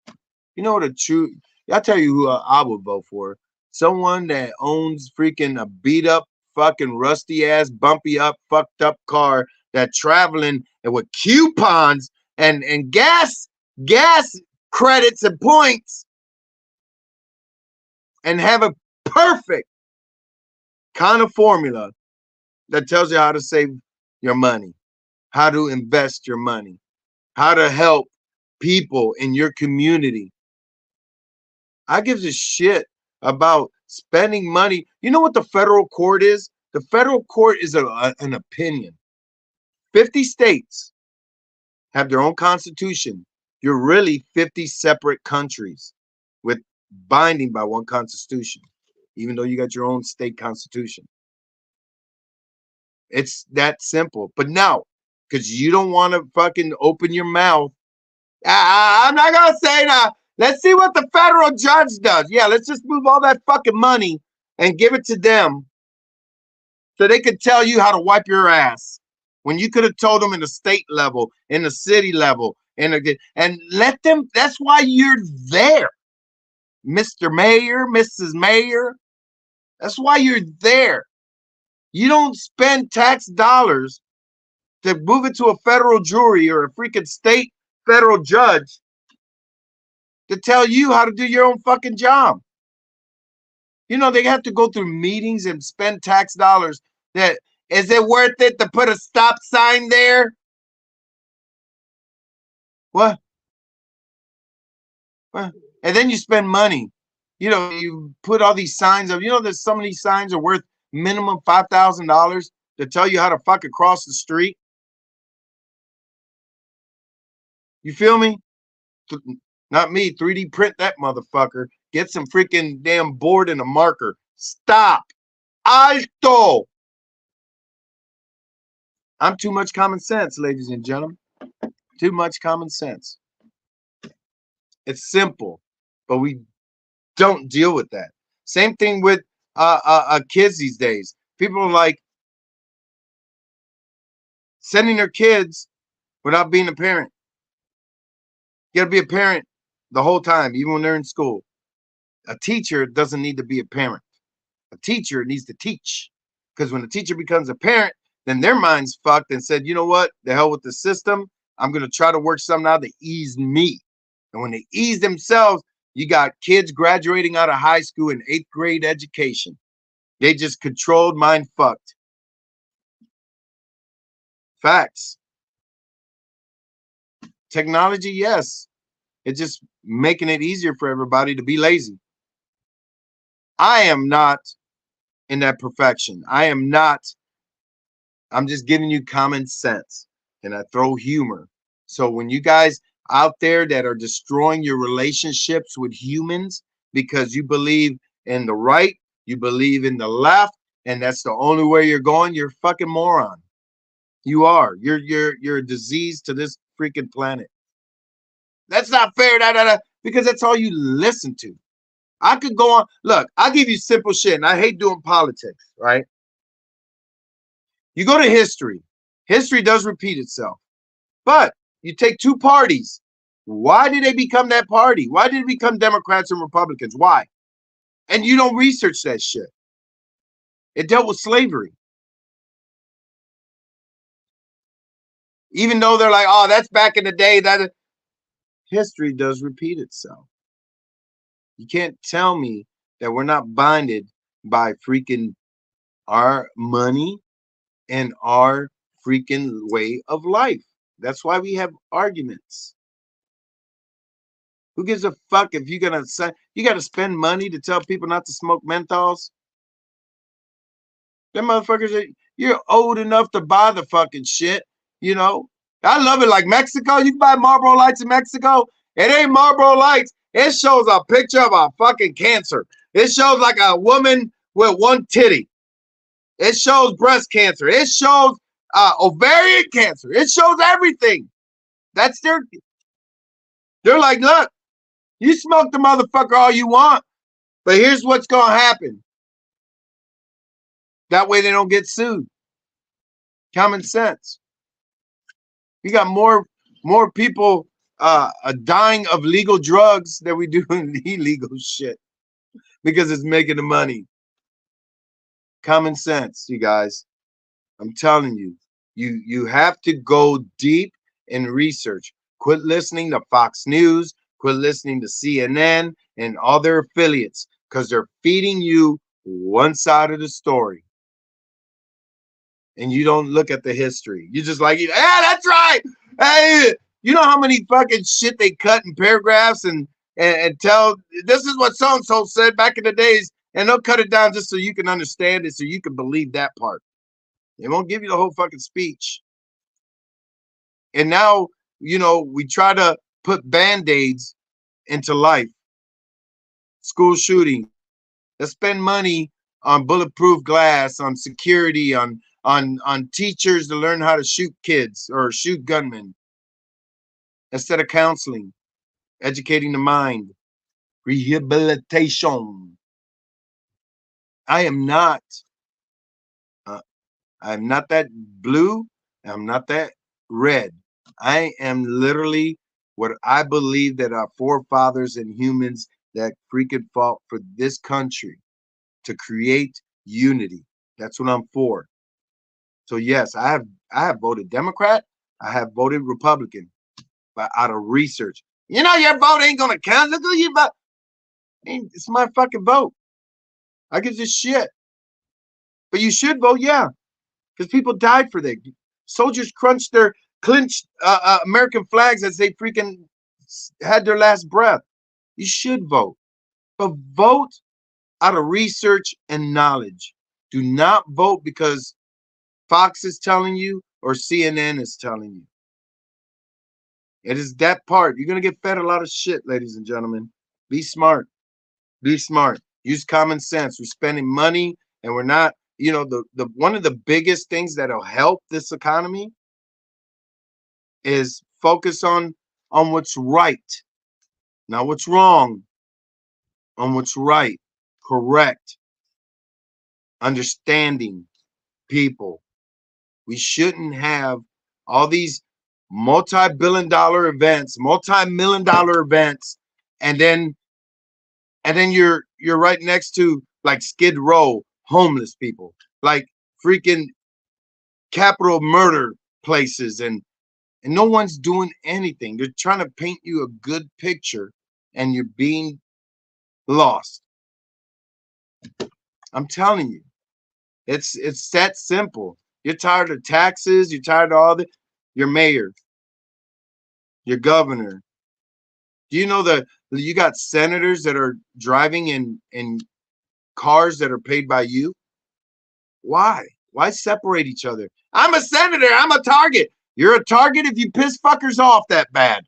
Speaker 1: You know what a true, I'll tell you who I would vote for. Someone that owns freaking a beat up, fucking rusty ass, bumpy up, fucked up car that traveling and with coupons and gas credits and points, and have a perfect kind of formula that tells you how to save your money, how to invest your money, how to help people in your community. I gives a shit about spending money. You know what the federal court is? The federal court is an opinion. 50 states have their own constitution. You're really 50 separate countries with binding by one constitution, even though you got your own state constitution. It's that simple. But now, because you don't want to fucking open your mouth, I'm not going to say that. Let's see what the federal judge does. Yeah, let's just move all that fucking money and give it to them so they could tell you how to wipe your ass when you could have told them in the state level, in the city level, and let them. That's why you're there, Mr. Mayor, Mrs. Mayor. That's why you're there. You don't spend tax dollars to move it to a federal jury or a freaking state federal judge to tell you how to do your own fucking job. You know, they have to go through meetings and spend tax dollars. That is it worth it to put a stop sign there? What? And then you spend money. You know, you put all these signs up. You know that some of these signs are worth minimum $5,000 to tell you how to fucking cross the street. You feel me? Not me. 3D print that motherfucker. Get some freaking damn board and a marker. Stop. Alto. I'm too much common sense, ladies and gentlemen. Too much common sense. It's simple, but we don't deal with that. Same thing with kids these days. People are like sending their kids without being a parent. You got to be a parent the whole time, even when they're in school. A teacher doesn't need to be a parent. A teacher needs to teach. Because when a teacher becomes a parent, then their mind's fucked and said, you know what? The hell with the system. I'm going to try to work something out to ease me. And when they ease themselves, you got kids graduating out of high school in 8th grade education. They just controlled, mind fucked. Facts. Technology, yes. It's just making it easier for everybody to be lazy. I am not in that perfection. I'm just giving you common sense, and I throw humor. So when you guys out there that are destroying your relationships with humans because you believe in the right, you believe in the left, and that's the only way you're going, you're a fucking moron. You are. You're a disease to this freaking planet. That's not fair. Because that's all you listen to. I could go on. Look, I'll give you simple shit, and I hate doing politics, right? You go to history. History does repeat itself. But you take two parties. Why did they become that party? Why did it become Democrats and Republicans? Why? And you don't research that shit. It dealt with slavery. Even though they're like, oh, that's back in the day. That history does repeat itself. You can't tell me that we're not binded by freaking our money and our freaking way of life. That's why we have arguments. Who gives a fuck if you're gonna say you gotta spend money to tell people not to smoke menthols? Them motherfuckers, you're old enough to buy the fucking shit, you know. I love it. Like Mexico, you can buy Marlboro Lights in Mexico. It ain't Marlboro Lights. It shows a picture of a fucking cancer. It shows like a woman with one titty. It shows breast cancer. It shows ovarian cancer. It shows everything. That's they're like, look, you smoke the motherfucker all you want, but here's what's gonna happen. That way they don't get sued. Common sense. We got more people dying of legal drugs than we do illegal shit because it's making the money. Common sense, you guys. I'm telling you, you have to go deep in research. Quit listening to Fox News. Quit listening to CNN and other affiliates because they're feeding you one side of the story. And you don't look at the history. You just like, yeah, that's right. Hey, you know how many fucking shit they cut in paragraphs and tell this is what so-and-so said back in the days, and they'll cut it down just so you can understand it, so you can believe that part. They won't give you the whole fucking speech. And now, you know, we try to put band-aids into life. School shooting. Let's spend money on bulletproof glass, on security, on teachers to learn how to shoot kids or shoot gunmen instead of counseling, educating the mind, rehabilitation. I'm not that blue. I'm not that red. I am literally what I believe that our forefathers and humans that freaking fought for this country to create unity. That's what I'm for. So yes, I have voted Democrat. I have voted Republican, but out of research. You know, your vote ain't gonna count. Look who you vote. It's my fucking vote. I give a shit. But you should vote, yeah, because people died for that. Soldiers clinched American flags as they freaking had their last breath. You should vote, but vote out of research and knowledge. Do not vote because Fox is telling you or CNN is telling you. It is that part. You're going to get fed a lot of shit, ladies and gentlemen. Be smart. Be smart. Use common sense. We're spending money and we're not, you know, the one of the biggest things that'll help this economy is focus on what's right, not what's wrong, on what's right, correct, understanding people. We shouldn't have all these multi-billion-dollar events, multi-million-dollar events, and then you're right next to like Skid Row, homeless people, like freaking capital murder places, and no one's doing anything. They're trying to paint you a good picture, and you're being lost. I'm telling you, it's that simple. You're tired of taxes. You're tired of all the your mayor, your governor. Do you know that you got senators that are driving in cars that are paid by you? Why? Why separate each other? I'm a senator. I'm a target. You're a target if you piss fuckers off that bad.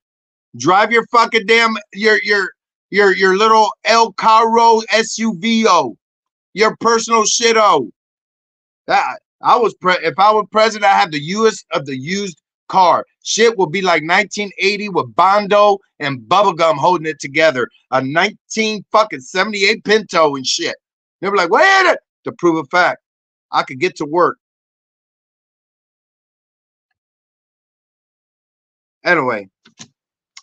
Speaker 1: Drive your fucking damn your little El Carro SUVO, your personal shito. If I was president, I have the US of the used car. Shit will be like 1980 with Bondo and bubblegum holding it together. A 1978 Pinto and shit. They were like, wait, to prove a fact. I could get to work. Anyway,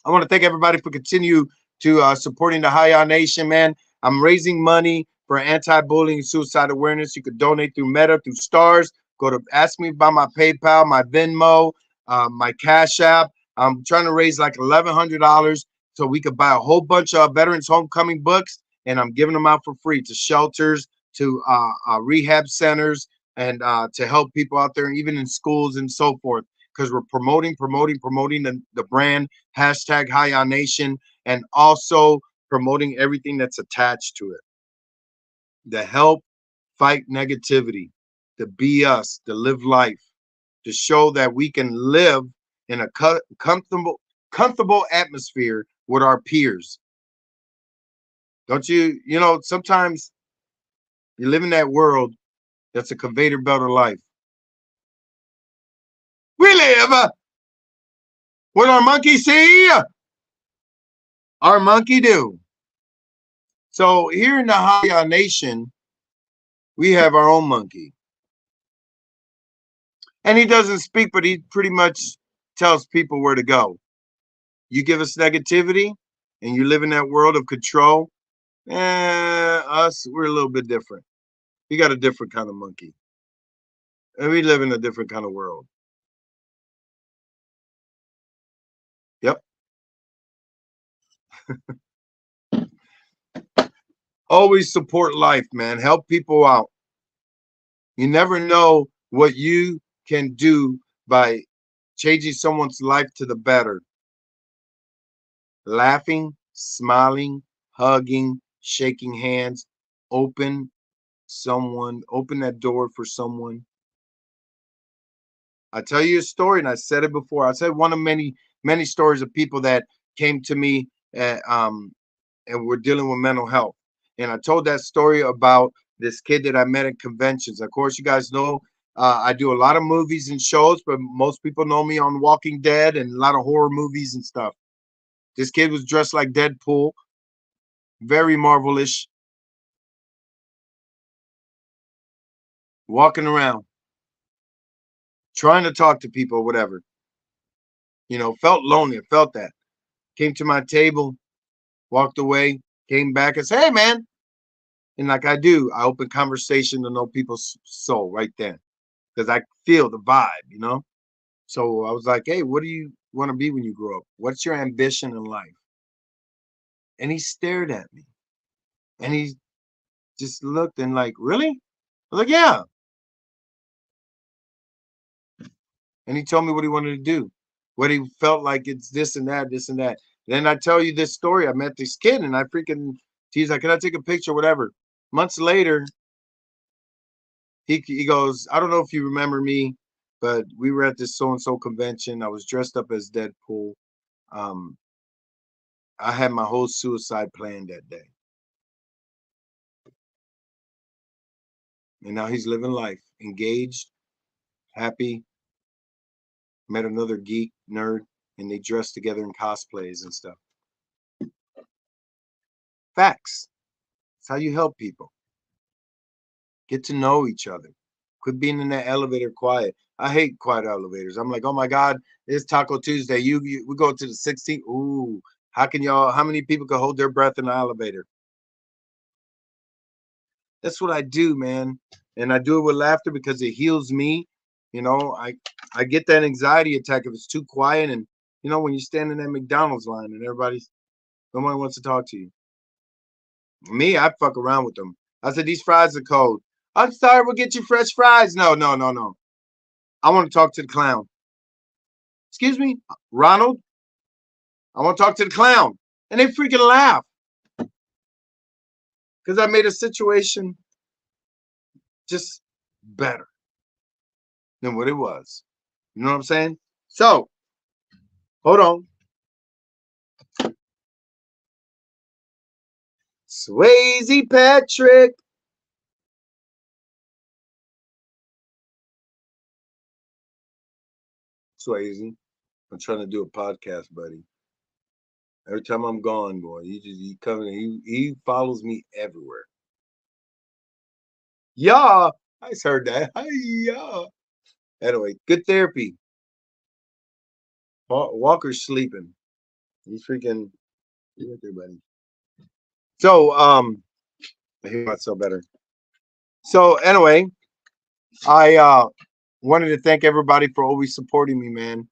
Speaker 1: I want to thank everybody for continue to supporting the Hiyah Nation, man. I'm raising money for anti-bullying and suicide awareness. You could donate through Meta, through Stars. Go to ask me about my PayPal, my Venmo, my Cash App. I'm trying to raise like $1,100 so we could buy a whole bunch of Veterans Homecoming books, and I'm giving them out for free to shelters, to rehab centers, and to help people out there, even in schools and so forth. Because we're promoting the brand hashtag Hiyah Nation, and also promoting everything that's attached to it. To help fight negativity, to be us, to live life, to show that we can live in a comfortable atmosphere with our peers. Don't you, sometimes you live in that world that's a conveyor belt of life. We live what our monkey see, our monkey do. So here in the Hiyah Nation, we have our own monkey. And he doesn't speak, but he pretty much tells people where to go. You give us negativity and you live in that world of control, us, we're a little bit different. We got a different kind of monkey. And we live in a different kind of world. Yep. Always support life, man. Help people out. You never know what you can do by changing someone's life to the better. Laughing, smiling, hugging, shaking hands, open that door for someone. I tell you a story, and I said it before. I said one of many stories of people that came to me and were dealing with mental health. And I told that story about this kid that I met at conventions. Of course, you guys know I do a lot of movies and shows, but most people know me on Walking Dead and a lot of horror movies and stuff. This kid was dressed like Deadpool, very Marvelish, walking around, trying to talk to people, whatever. Felt lonely. I felt that. Came to my table, walked away, came back and said, hey, man. And like I do, I open conversation to know people's soul right then because I feel the vibe. So I was like, hey, what do you want to be when you grow up? What's your ambition in life? And he stared at me and he just looked and like, really? I was like, yeah. And he told me what he wanted to do, what he felt like it's this and that, this and that. Then I tell you this story. I met this kid and he's like, can I take a picture, whatever. Months later, he goes, I don't know if you remember me, but we were at this so-and-so convention. I was dressed up as Deadpool. Um, I had my whole suicide plan that day. And now he's living life, engaged, happy, met another geek nerd, and they dress together in cosplays and stuff. Facts. It's how you help people. Get to know each other. Quit being in that elevator quiet. I hate quiet elevators. I'm like, oh my God, it's Taco Tuesday. We go to the 16th. Ooh, how many people can hold their breath in the elevator? That's what I do, man. And I do it with laughter because it heals me. I get that anxiety attack if it's too quiet. And when you stand in that McDonald's line and nobody wants to talk to you. Me, I fuck around with them. I said, these fries are cold. I'm sorry, we'll get you fresh fries. No, no, no, no. I want to talk to the clown. Excuse me, Ronald? I want to talk to the clown. And they freaking laugh. Because I made a situation just better than what it was. You know what I'm saying? So, hold on. Swayze Patrick. Swayze. I'm trying to do a podcast, buddy. Every time I'm gone, boy, he comes he follows me everywhere. Yeah, I just heard that. Yeah. Anyway, good therapy. Walker's sleeping. He's freaking. You right there, buddy. So I hear myself better. So anyway, I wanted to thank everybody for always supporting me, man.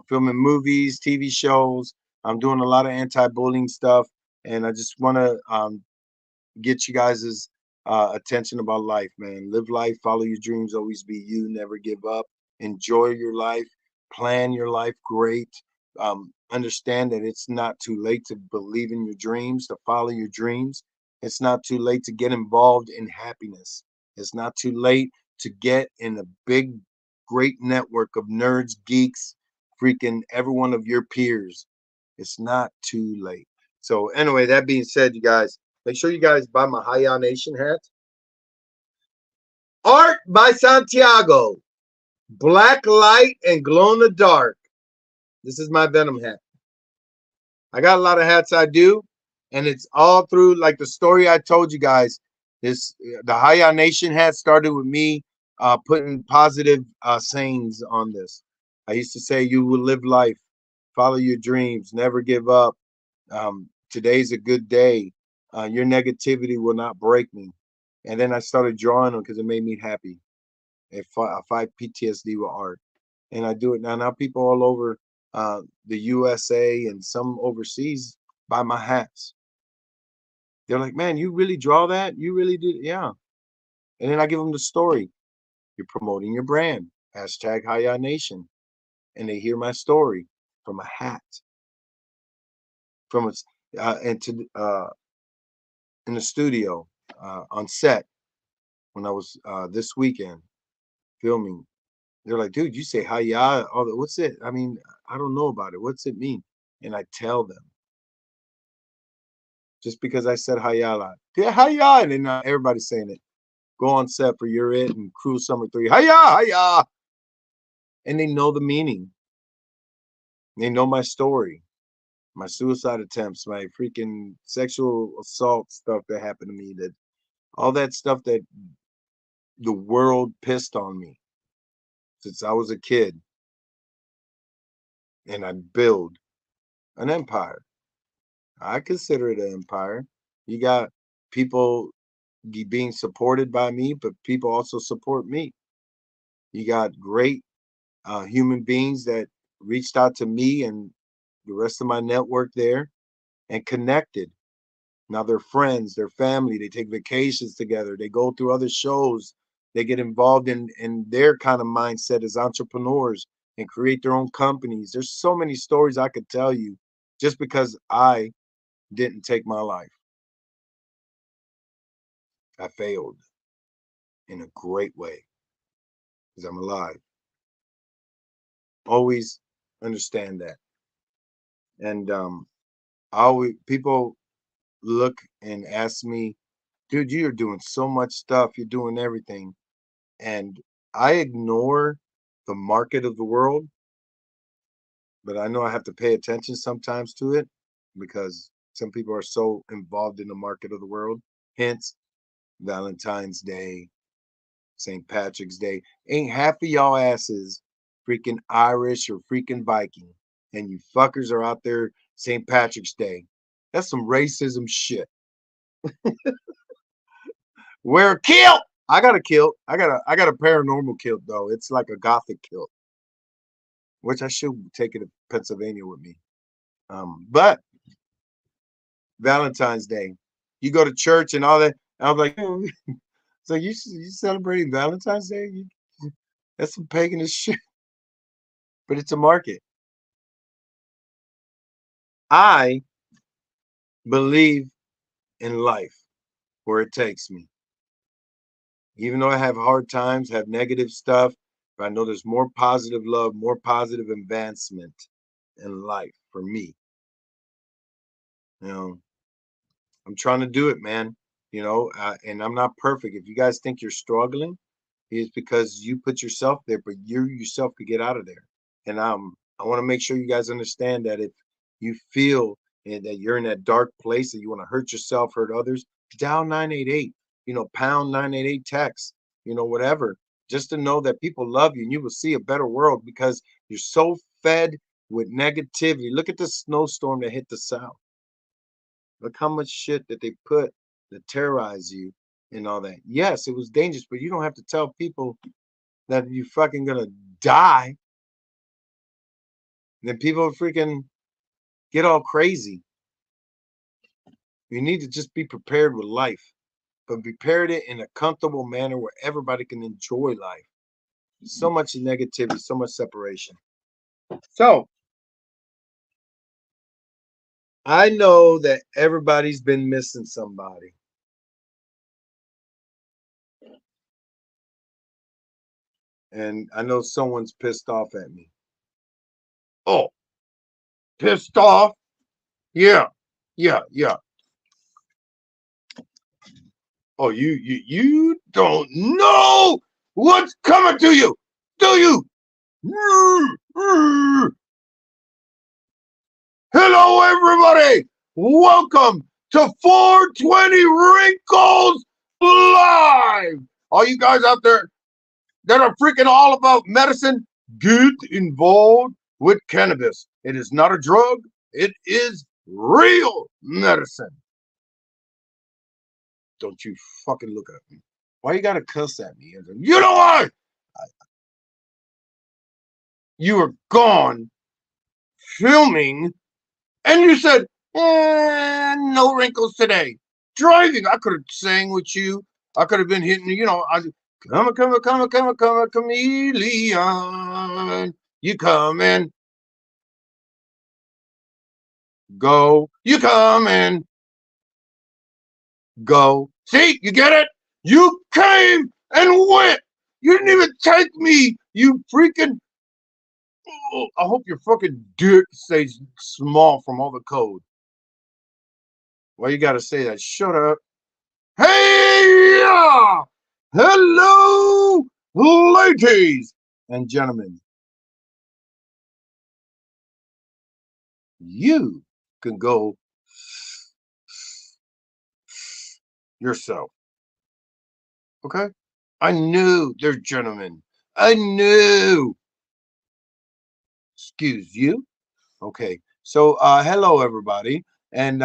Speaker 1: Filming movies, TV shows. I'm doing a lot of anti-bullying stuff, and I just want to get you guys' attention about life, man. Live life, follow your dreams, always be you, never give up. Enjoy your life, plan your life great. Understand that it's not too late to believe in your dreams, to follow your dreams. It's not too late to get involved in happiness. It's not too late to get in a big, great network of nerds, geeks, freaking every one of your peers. It's not too late. So, anyway, that being said, you guys, make sure you guys buy my Hiyah Nation hat. Art by Santiago. Black light and glow in the dark. This is my Venom hat. I got a lot of hats I do, and it's all through like the story I told you guys. This the Hiyah Nation hat started with me putting positive sayings on this. I used to say, "You will live life, follow your dreams, never give up. Today's a good day. Your negativity will not break me." And then I started drawing them because it made me happy. I fight PTSD with art, and I do it now. Now people all over the USA and some overseas buy my hats. They're like, "Man, you really draw that? You really did?" Yeah. And then I give them the story. You're promoting your brand. Hashtag Hiyah Nation. And they hear my story from a hat, from a, and to in the studio on set when I was this weekend filming. They're like, "Dude, you say Hiyah? What's it? I mean, I don't know about it. What's it mean?" And I tell them just because I said Hiyah, like, yeah, Hiyah, and then everybody's saying it. Go on set for You're It and Cruel Summer 3. Hiyah, Hiyah, and they know the meaning. They know my story, my suicide attempts, my freaking sexual assault stuff that happened to me. That all that stuff that the world pissed on me since I was a kid, and I build an empire. I consider it an empire. You got people being supported by me, but people also support me. You got great human beings that reached out to me and the rest of my network there and connected. Now they're friends, they're family, they take vacations together, they go through other shows, they get involved in their kind of mindset as entrepreneurs and create their own companies. There's so many stories I could tell you just because I didn't take my life. I failed in a great way because I'm alive. Always understand that. And I always people look and ask me, dude, you're doing so much stuff, you're doing everything. And I ignore the market of the world, but I know I have to pay attention sometimes to it because some people are so involved in the market of the world. Hence, Valentine's Day, St. Patrick's Day. Ain't half of y'all asses freaking Irish or freaking Viking. And you fuckers are out there St. Patrick's Day. That's some racism shit. Wear a kilt. I got a kilt. I got a paranormal kilt though. It's like a gothic kilt, which I should take it to Pennsylvania with me. But Valentine's Day, you go to church and all that. I was like, oh, so you celebrating Valentine's Day? That's some paganist shit. But it's a market. I believe in life where it takes me. Even though I have hard times, have negative stuff, but I know there's more positive love, more positive advancement in life for me. You know, I'm trying to do it, man. And I'm not perfect. If you guys think you're struggling, it's because you put yourself there, but you yourself could get out of there. And I want to make sure you guys understand that if you feel that you're in that dark place that you want to hurt yourself, hurt others, dial 988, pound 988 text, whatever, just to know that people love you and you will see a better world because you're so fed with negativity. Look at the snowstorm that hit the South. Look how much shit that they put to terrorize you and all that. Yes, it was dangerous, but you don't have to tell people that you fucking gonna die. Then people freaking get all crazy. You need to just be prepared with life, but prepare it in a comfortable manner where everybody can enjoy life. So much negativity, so much separation. So I know that everybody's been missing somebody. And I know someone's pissed off at me. Oh, pissed off? Yeah, yeah. Oh, you don't know what's coming to you, do you? Hello, everybody. Welcome to 420 Wrinkles Live. All you guys out there that are freaking all about medicine, get involved with cannabis. It is not a drug. It is real medicine. Don't you fucking look at me. Why you gotta cuss at me? You know why? You were gone filming and you said, no wrinkles today. Driving, I could have sang with you. I could have been hitting, come, chameleon. You come in. Go. You come in. Go. See, you get it? You came and went. You didn't even take me, you freaking. Oh, I hope your fucking dick stays small from all the code. Why you gotta say that? Shut up. Hey! Hello, ladies and gentlemen. You can go yourself. Okay? I knew they're gentlemen. I knew. Excuse you. Okay. So hello everybody. And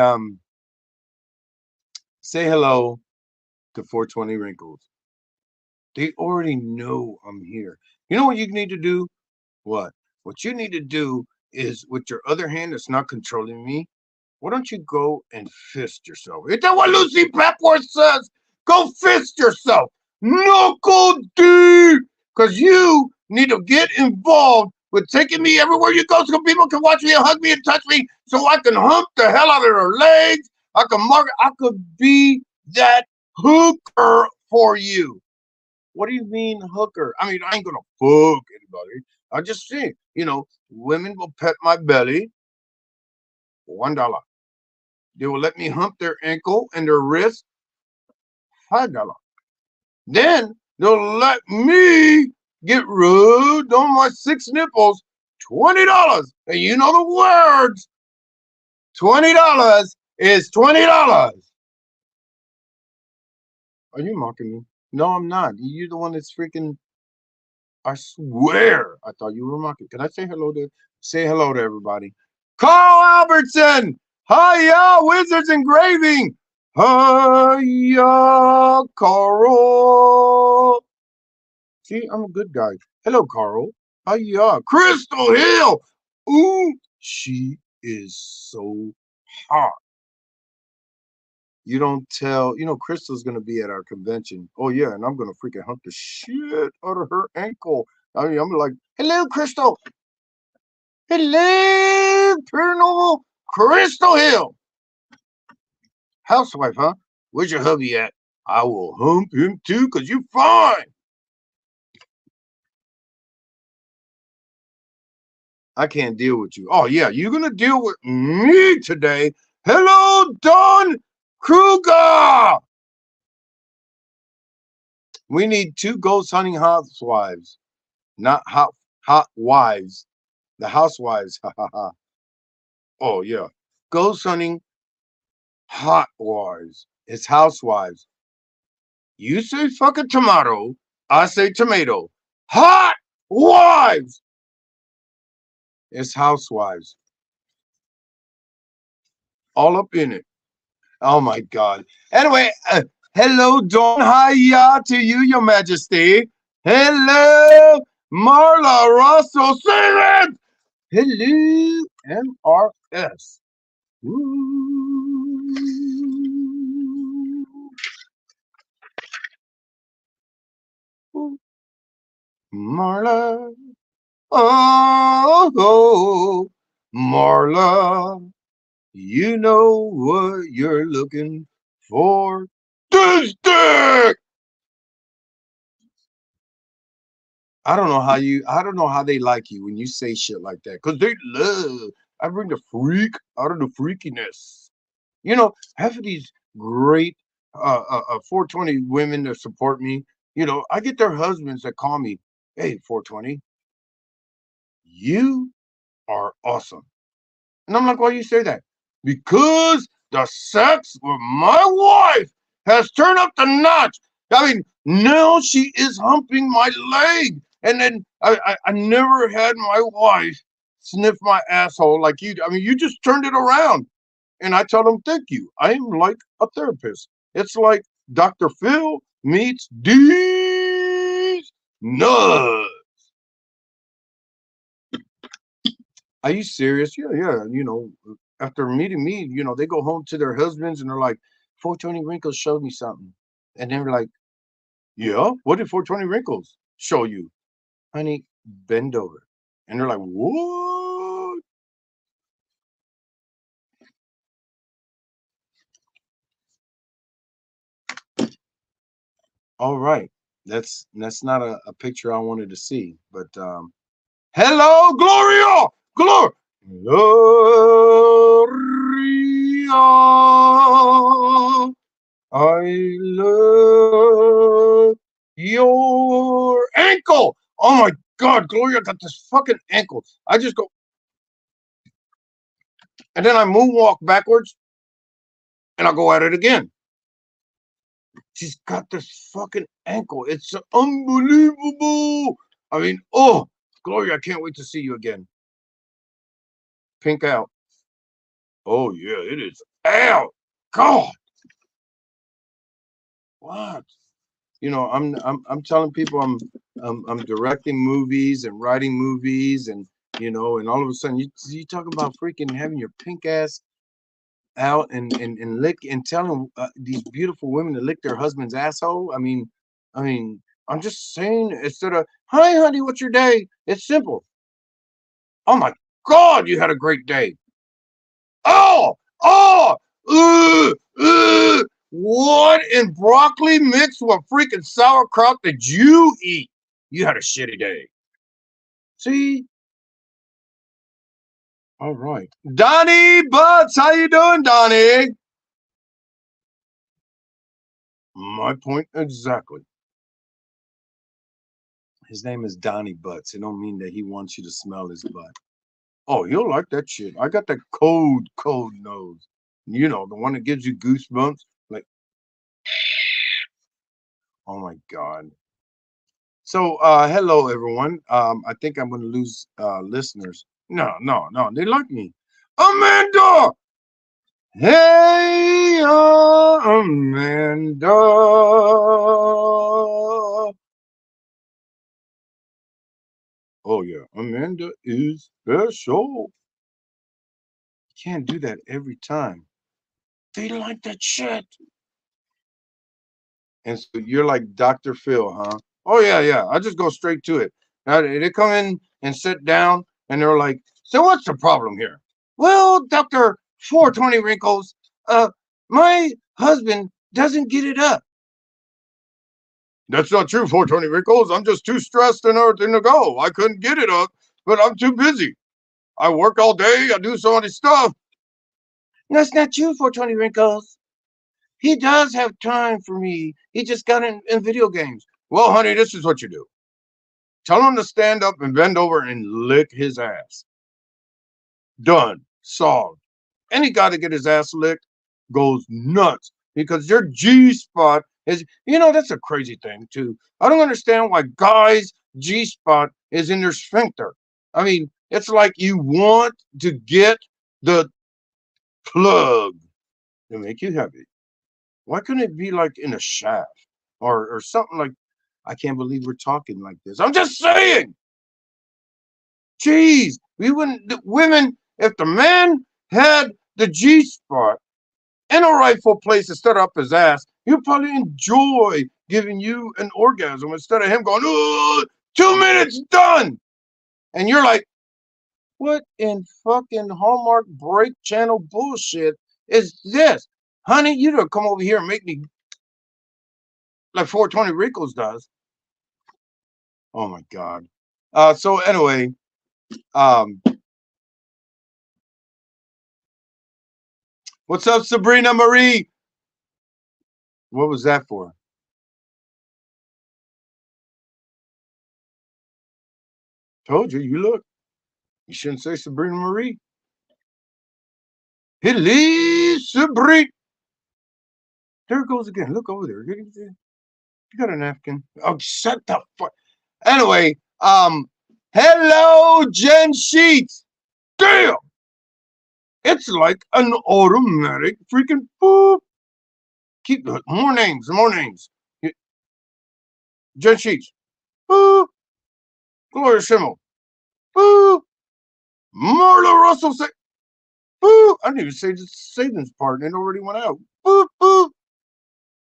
Speaker 1: say hello to 420 Wrinkles. They already know I'm here. You know what you need to do? What? What you need to do is with your other hand that's not controlling me, why don't you go and fist yourself? Is that what Lucy Pepworth says? Go fist yourself. Knuckle deep. Because you need to get involved with taking me everywhere you go so people can watch me and hug me and touch me so I can hump the hell out of their legs. I could be that hooker for you. What do you mean hooker? I mean, I ain't gonna fuck anybody. I just think, women will pet my belly. $1. They will let me hump their ankle and their wrist. $5. Then they'll let me get rubbed on my 6 nipples. $20. And you know the words. $20 is $20. Are you mocking me? No, I'm not. You're the one that's freaking. I swear, I thought you were mocking. Can I say hello to everybody? Carl Albertson! Hiya, Wizards Engraving! Hiya, Carl! See, I'm a good guy. Hello, Carl. Hiya, Crystal Hill! Ooh, she is so hot. You don't tell, Crystal's going to be at our convention. Oh, yeah, and I'm going to freaking hump the shit out of her ankle. I mean, I'm like, hello, Crystal. Hello, Paranormal Crystal Hill. Housewife, huh? Where's your hubby at? I will hump him too, because you're fine. I can't deal with you. Oh, yeah, you're going to deal with me today. Hello, Don Kruger. We need 2 ghost hunting housewives, not hot wives. The housewives. Oh yeah. Ghost hunting, hot wives. It's housewives. You say fucking tomato, I say tomato. Hot wives. It's housewives. All up in it. Oh my God. Anyway, hello, Dawn. Hiya to you, Your Majesty. Hello, Marla Russell. Sing it. Hello, MRS. Ooh. Marla. Oh, Marla. You know what you're looking for. This dick! I don't know how they like you when you say shit like that. Cause they love. I bring the freak out of the freakiness. You know, half of these great 420 women that support me, I get their husbands that call me, hey, 420, you are awesome. And I'm like, why do you say that? Because the sex with my wife has turned up the notch. I mean, now she is humping my leg. And then I never had my wife sniff my asshole like you. I mean, you just turned it around. And I tell them, thank you. I am like a therapist. It's like Dr. Phil meets these nuts. Are you serious? Yeah, yeah. After meeting me, they go home to their husbands and they're like, 420 Wrinkles showed me something. And then we're like, yeah, what did 420 Wrinkles show you? Honey, bend over. And they're like, what? All right. That's not a picture I wanted to see. But hello, Gloria! Gloria! I love your ankle. Oh my God, Gloria got this fucking ankle. I just go, and then I moonwalk backwards, and I go at it again. She's got this fucking ankle. It's unbelievable. I mean, oh, Gloria, I can't wait to see you again. Pink out. Oh yeah, it is out. God, what? I'm telling people I'm directing movies and writing movies and all of a sudden you talk about freaking having your pink ass out and lick and telling these beautiful women to lick their husband's asshole. I mean, I'm just saying instead of hi honey, what's your day? It's simple. Oh my God, you had a great day. Oh, oh, what in broccoli mixed with freaking sauerkraut did you eat? You had a shitty day. See? All right. Donnie Butts, how you doing, Donnie? My point exactly. His name is Donnie Butts. It don't mean that he wants you to smell his butt. Oh, you'll like that shit. I got that cold nose. The one that gives you goosebumps. Like, oh my God. So, hello everyone. I think I'm going to lose listeners. No, no, no. They like me. Amanda. Hey, Amanda. Oh yeah, Amanda is special. You can't do that every time. They like that shit. And so you're like Dr. Phil, huh? Oh yeah, yeah. I just go straight to it. Now, they come in and sit down, and they're like, "So what's the problem here?" Well, Doctor 420 Wrinkles, my husband doesn't get it up. That's not true, 420 Wrinkles. I'm just too stressed and everything to go. I couldn't get it up, but I'm too busy. I work all day. I do so much stuff. That's not true, 420 Wrinkles. He does have time for me. He just got in video games. Well, honey, this is what you do. Tell him to stand up and bend over and lick his ass.
Speaker 2: Done. Solved. Any guy to get his ass licked goes nuts because their G spot is, that's a crazy thing too. I don't understand why guys' G spot is in their sphincter. I mean, it's like you want to get the plug to make you happy. Why couldn't it be like in a shaft or something like? I can't believe we're talking like this. I'm just saying. Jeez, we wouldn't. The women, if the man had the G spot in a rightful place instead of up his ass, he'll probably enjoy giving you an orgasm instead of him going, "Ooh, 2 minutes done," and you're like, "What in fucking Hallmark break channel bullshit is this, honey? You don't come over here and make me like 420 Ricos does." Oh my god. So anyway, um, what's up, Sabrina Marie? What was that for? Told you, you look. You shouldn't say Sabrina Marie. Hilly Sabrina. There it goes again. Look over there. You got a napkin. Oh, shut the fuck. Anyway, hello, Jen Sheets. Damn. It's like an automatic freaking boop. Keep more names, more names. Jen Sheets. Boop. Gloria Schimmel. Boop. Marla Russell. Boop. I didn't even say the savings part and it already went out. Boop, boop.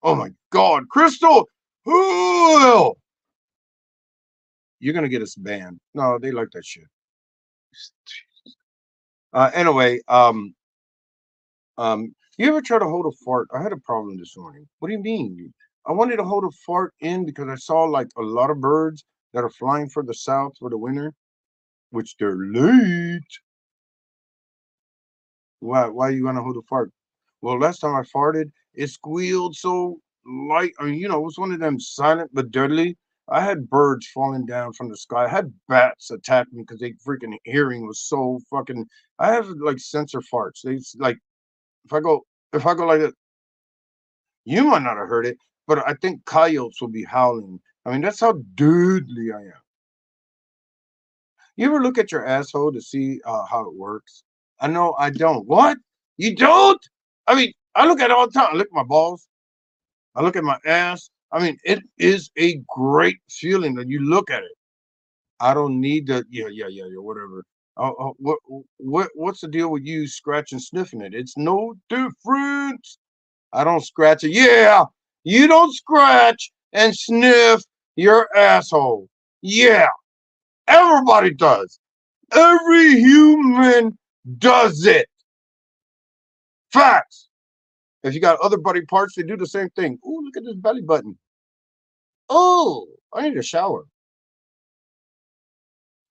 Speaker 2: Oh my God. Crystal. Ooh. You're going to get us banned. No, they like that shit. Anyway, you ever try to hold a fart? I had a problem this morning. What do you mean? I wanted to hold a fart in because I saw like a lot of birds that are flying for the south for the winter, which they're late. Why you gonna hold a fart? Well, last time I farted, it squealed so light. I mean, it was one of them silent but deadly. I had birds falling down from the sky. I had bats attack me because they freaking hearing was so fucking. I have like sensor farts. They like if I go like that, you might not have heard it, but I think coyotes will be howling. I mean, that's how deadly I am. You ever look at your asshole to see how it works? I know I don't. What? You don't? I mean, I look at it all the time. I look at my balls. I look at my ass. I mean, it is a great feeling that you look at it. I don't need the yeah, whatever. What's the deal with you scratching sniffing it? It's no different. I don't scratch it. Yeah, you don't scratch and sniff your asshole. Yeah, everybody does. Every human does it. Facts. If you got other body parts, they do the same thing. Ooh, look at this belly button. Oh, I need a shower.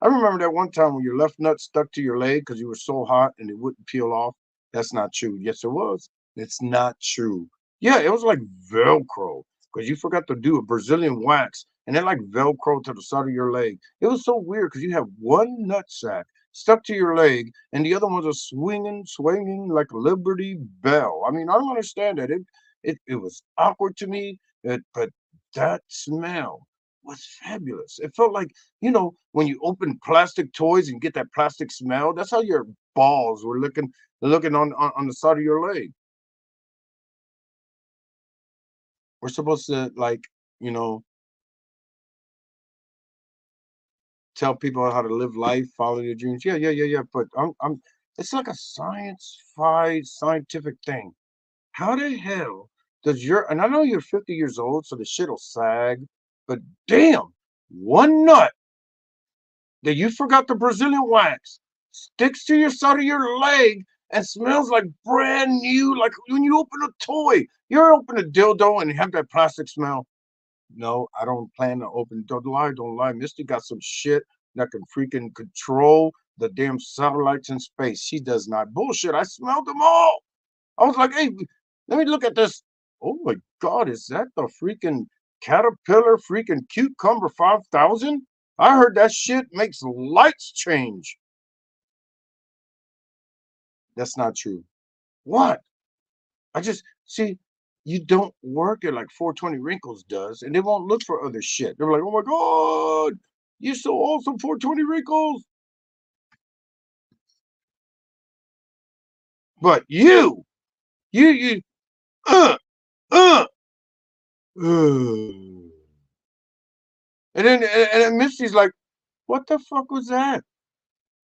Speaker 2: I remember that one time when your left nut stuck to your leg because you were so hot and it wouldn't peel off. That's not true. Yes, it was. It's not true. Yeah, it was like Velcro because you forgot to do a Brazilian wax and it like Velcro to the side of your leg. It was so weird because you have one nut sack stuck to your leg and the other ones are swinging like a Liberty Bell. I mean, I don't understand that. It was awkward to me, but that smell was fabulous. It felt like when you open plastic toys and get that plastic smell, that's how your balls were looking on the side of your leg. We're supposed to like, you know, tell people how to live life, follow your dreams. Yeah. But I'm it's like a scientific thing. How the hell does and I know you're 50 years old, so the shit'll sag, but damn, one nut that you forgot the Brazilian wax sticks to your side of your leg and smells like brand new, like when you open a toy. You ever open a dildo and have that plastic smell? No, I don't plan to open. Don't lie. Misty got some shit that can freaking control the damn satellites in space. She does not. Bullshit. I smelled them all. I was like, hey, let me look at this. Oh my God, is that the freaking Caterpillar freaking Cucumber 5000? I heard that shit makes lights change. That's not true. What? I just see you don't work it like 420 Wrinkles does, and they won't look for other shit. They're like, oh my god, you're so awesome, 420 Wrinkles. But you, uh, uh, uh. And then Misty's like, what the fuck was that?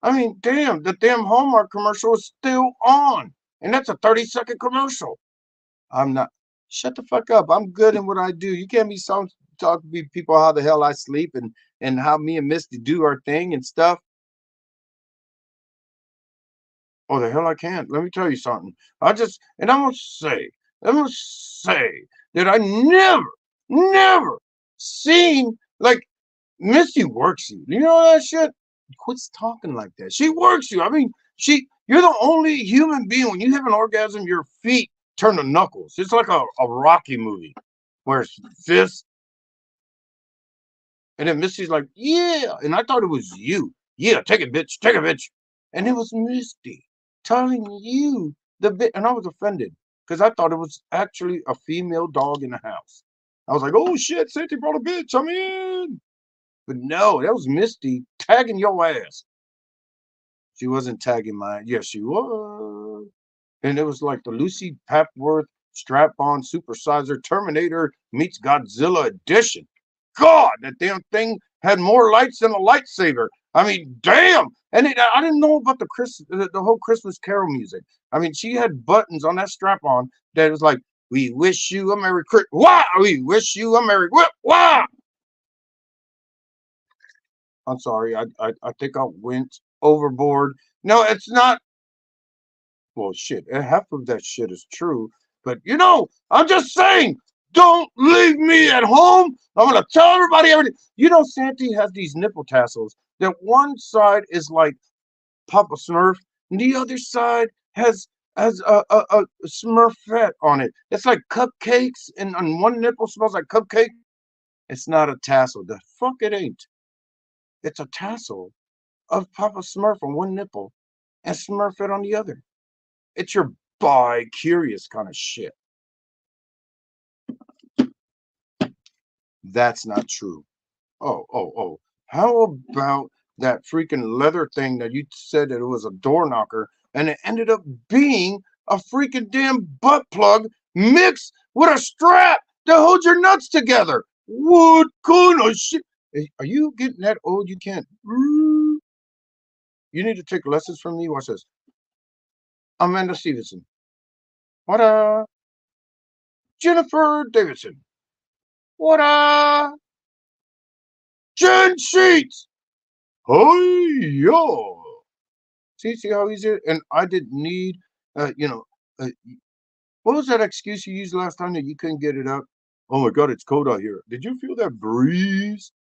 Speaker 2: I mean, damn, the damn Hallmark commercial is still on, and that's a 30-second commercial. I'm not. Shut the fuck up. I'm good in what I do. You can't be some talk to people how the hell I sleep and how me and Misty do our thing and stuff. Oh, the hell I can't. Let me tell you something. I'm gonna say that I never seen like Misty works you. You know that shit? Quit talking like that. She works you. I mean, you're the only human being when you have an orgasm, your feet turn to knuckles. It's like a Rocky movie where it's fists. And then Misty's like, yeah. And I thought it was you. Yeah, take it, bitch. Take it, bitch. And it was Misty telling you the bit. And I was offended because I thought it was actually a female dog in the house. I was like, oh shit, Santi brought a bitch. I'm in. But no, that was Misty tagging your ass. She wasn't tagging mine. Yes, she was. And it was like the Lucy Papworth strap-on supersizer Terminator meets Godzilla edition. God, that damn thing had more lights than a lightsaber. I mean, damn. And I didn't know about the whole Christmas Carol music. I mean, she had buttons on that strap-on that was like, "We wish you a Merry Christmas." Why? We wish you a Merry Why? I'm sorry. I think I went overboard. No, it's not. Well, shit. Half of that shit is true. But I'm just saying, don't leave me at home. I'm gonna tell everybody everything. Santy has these nipple tassels. That one side is like Papa Smurf, and the other side has a Smurfette on it. It's like cupcakes, and on one nipple smells like cupcake. It's not a tassel. The fuck it ain't. It's a tassel of Papa Smurf on one nipple and Smurfette on the other. It's your bi-curious kind of shit. That's not true. Oh. How about that freaking leather thing that you said that it was a door knocker and it ended up being a freaking damn butt plug mixed with a strap that holds your nuts together? What kind of shit? Are you getting that old you can't? You need to take lessons from me. Watch this. Amanda Stevenson. What Jennifer Davidson. What Jen Sheets. Oh yo. See how easy it is? And I didn't need uh, what was that excuse you used last time that you couldn't get it up? Oh my god, it's cold out here. Did you feel that breeze?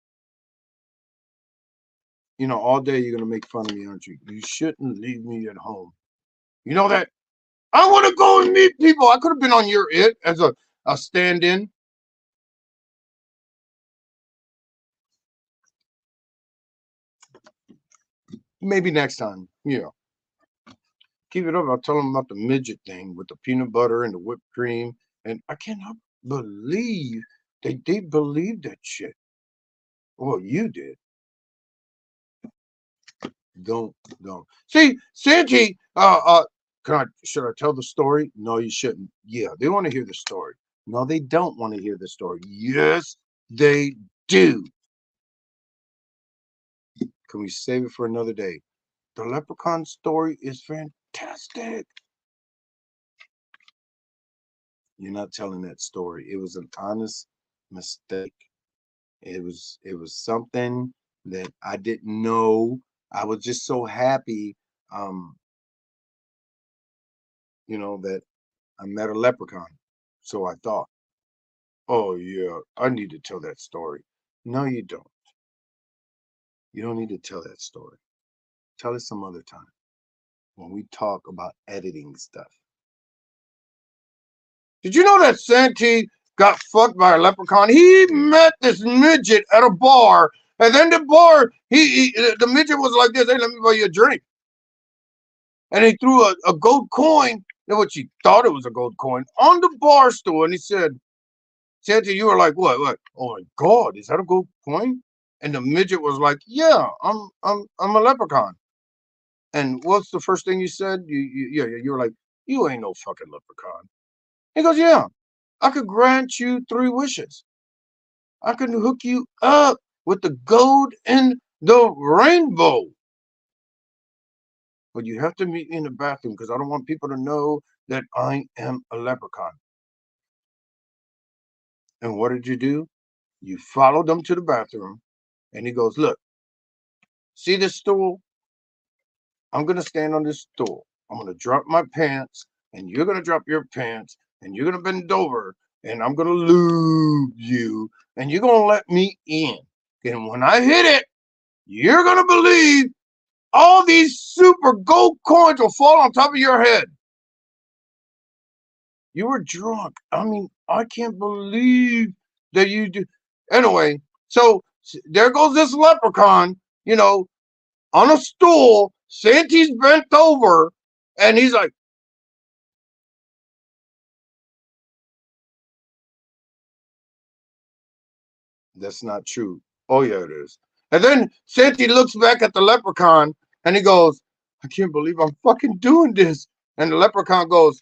Speaker 2: All day you're gonna make fun of me, aren't you? You shouldn't leave me at home. You know that? I want to go and meet people. I could have been on your it as a stand-in. Maybe next time. Yeah. Keep it up. I'll tell them about the midget thing with the peanut butter and the whipped cream. And I cannot believe they believed that shit. Well, you did. Don't. See, Sanji, should I tell the story? No, you shouldn't. Yeah, they want to hear the story. No, they don't want to hear the story. Yes, they do. Can we save it for another day? The leprechaun story is fantastic. You're not telling that story. It was an honest mistake. It was something that I didn't know. I was just so happy, um, that I met a leprechaun. So I thought, oh yeah, I need to tell that story. No, you don't. You don't need to tell that story. Tell it some other time when we talk about editing stuff. Did you know that Santee got fucked by a leprechaun? He met this midget at a bar, and then the midget was like this, hey, let me buy you a drink. and he threw a gold coin, which he thought it was a gold coin, on the bar stool, and he said, Santa, you were like, what? Oh my God, is that a gold coin? And the midget was like, yeah, I'm a leprechaun. And what's the first thing you said? You were like, you ain't no fucking leprechaun. He goes, yeah, I could grant you 3 wishes. I can hook you up with the gold and the rainbow. But you have to meet me in the bathroom because I don't want people to know that I am a leprechaun. And what did you do? You followed them to the bathroom. And he goes, look, see this stool? I'm going to stand on this stool. I'm going to drop my pants, and you're going to drop your pants, and you're going to bend over, and I'm going to lube you, and you're going to let me in. And when I hit it, you're going to believe all these super gold coins will fall on top of your head. You were drunk. I mean, I can't believe that you do. Anyway, so there goes this leprechaun, on a stool. Santy's bent over, and he's like, that's not true. Oh, yeah, it is. And then Santy looks back at the leprechaun, and he goes, I can't believe I'm fucking doing this. And the leprechaun goes,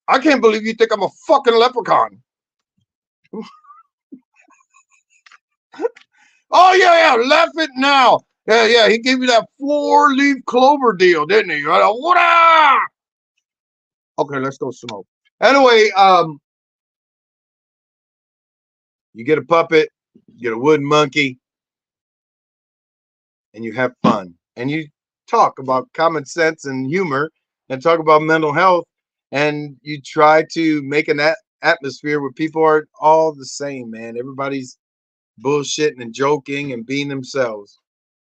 Speaker 2: I can't believe you think I'm a fucking leprechaun. Oh, yeah, laugh it now. Yeah, he gave you that 4-leaf clover deal, didn't he? What? Okay, let's go smoke. Anyway, you get a puppet, you get a wooden monkey, and you have fun. And you talk about common sense and humor and talk about mental health. And you try to make an atmosphere where people are all the same, man. Everybody's bullshitting and joking and being themselves.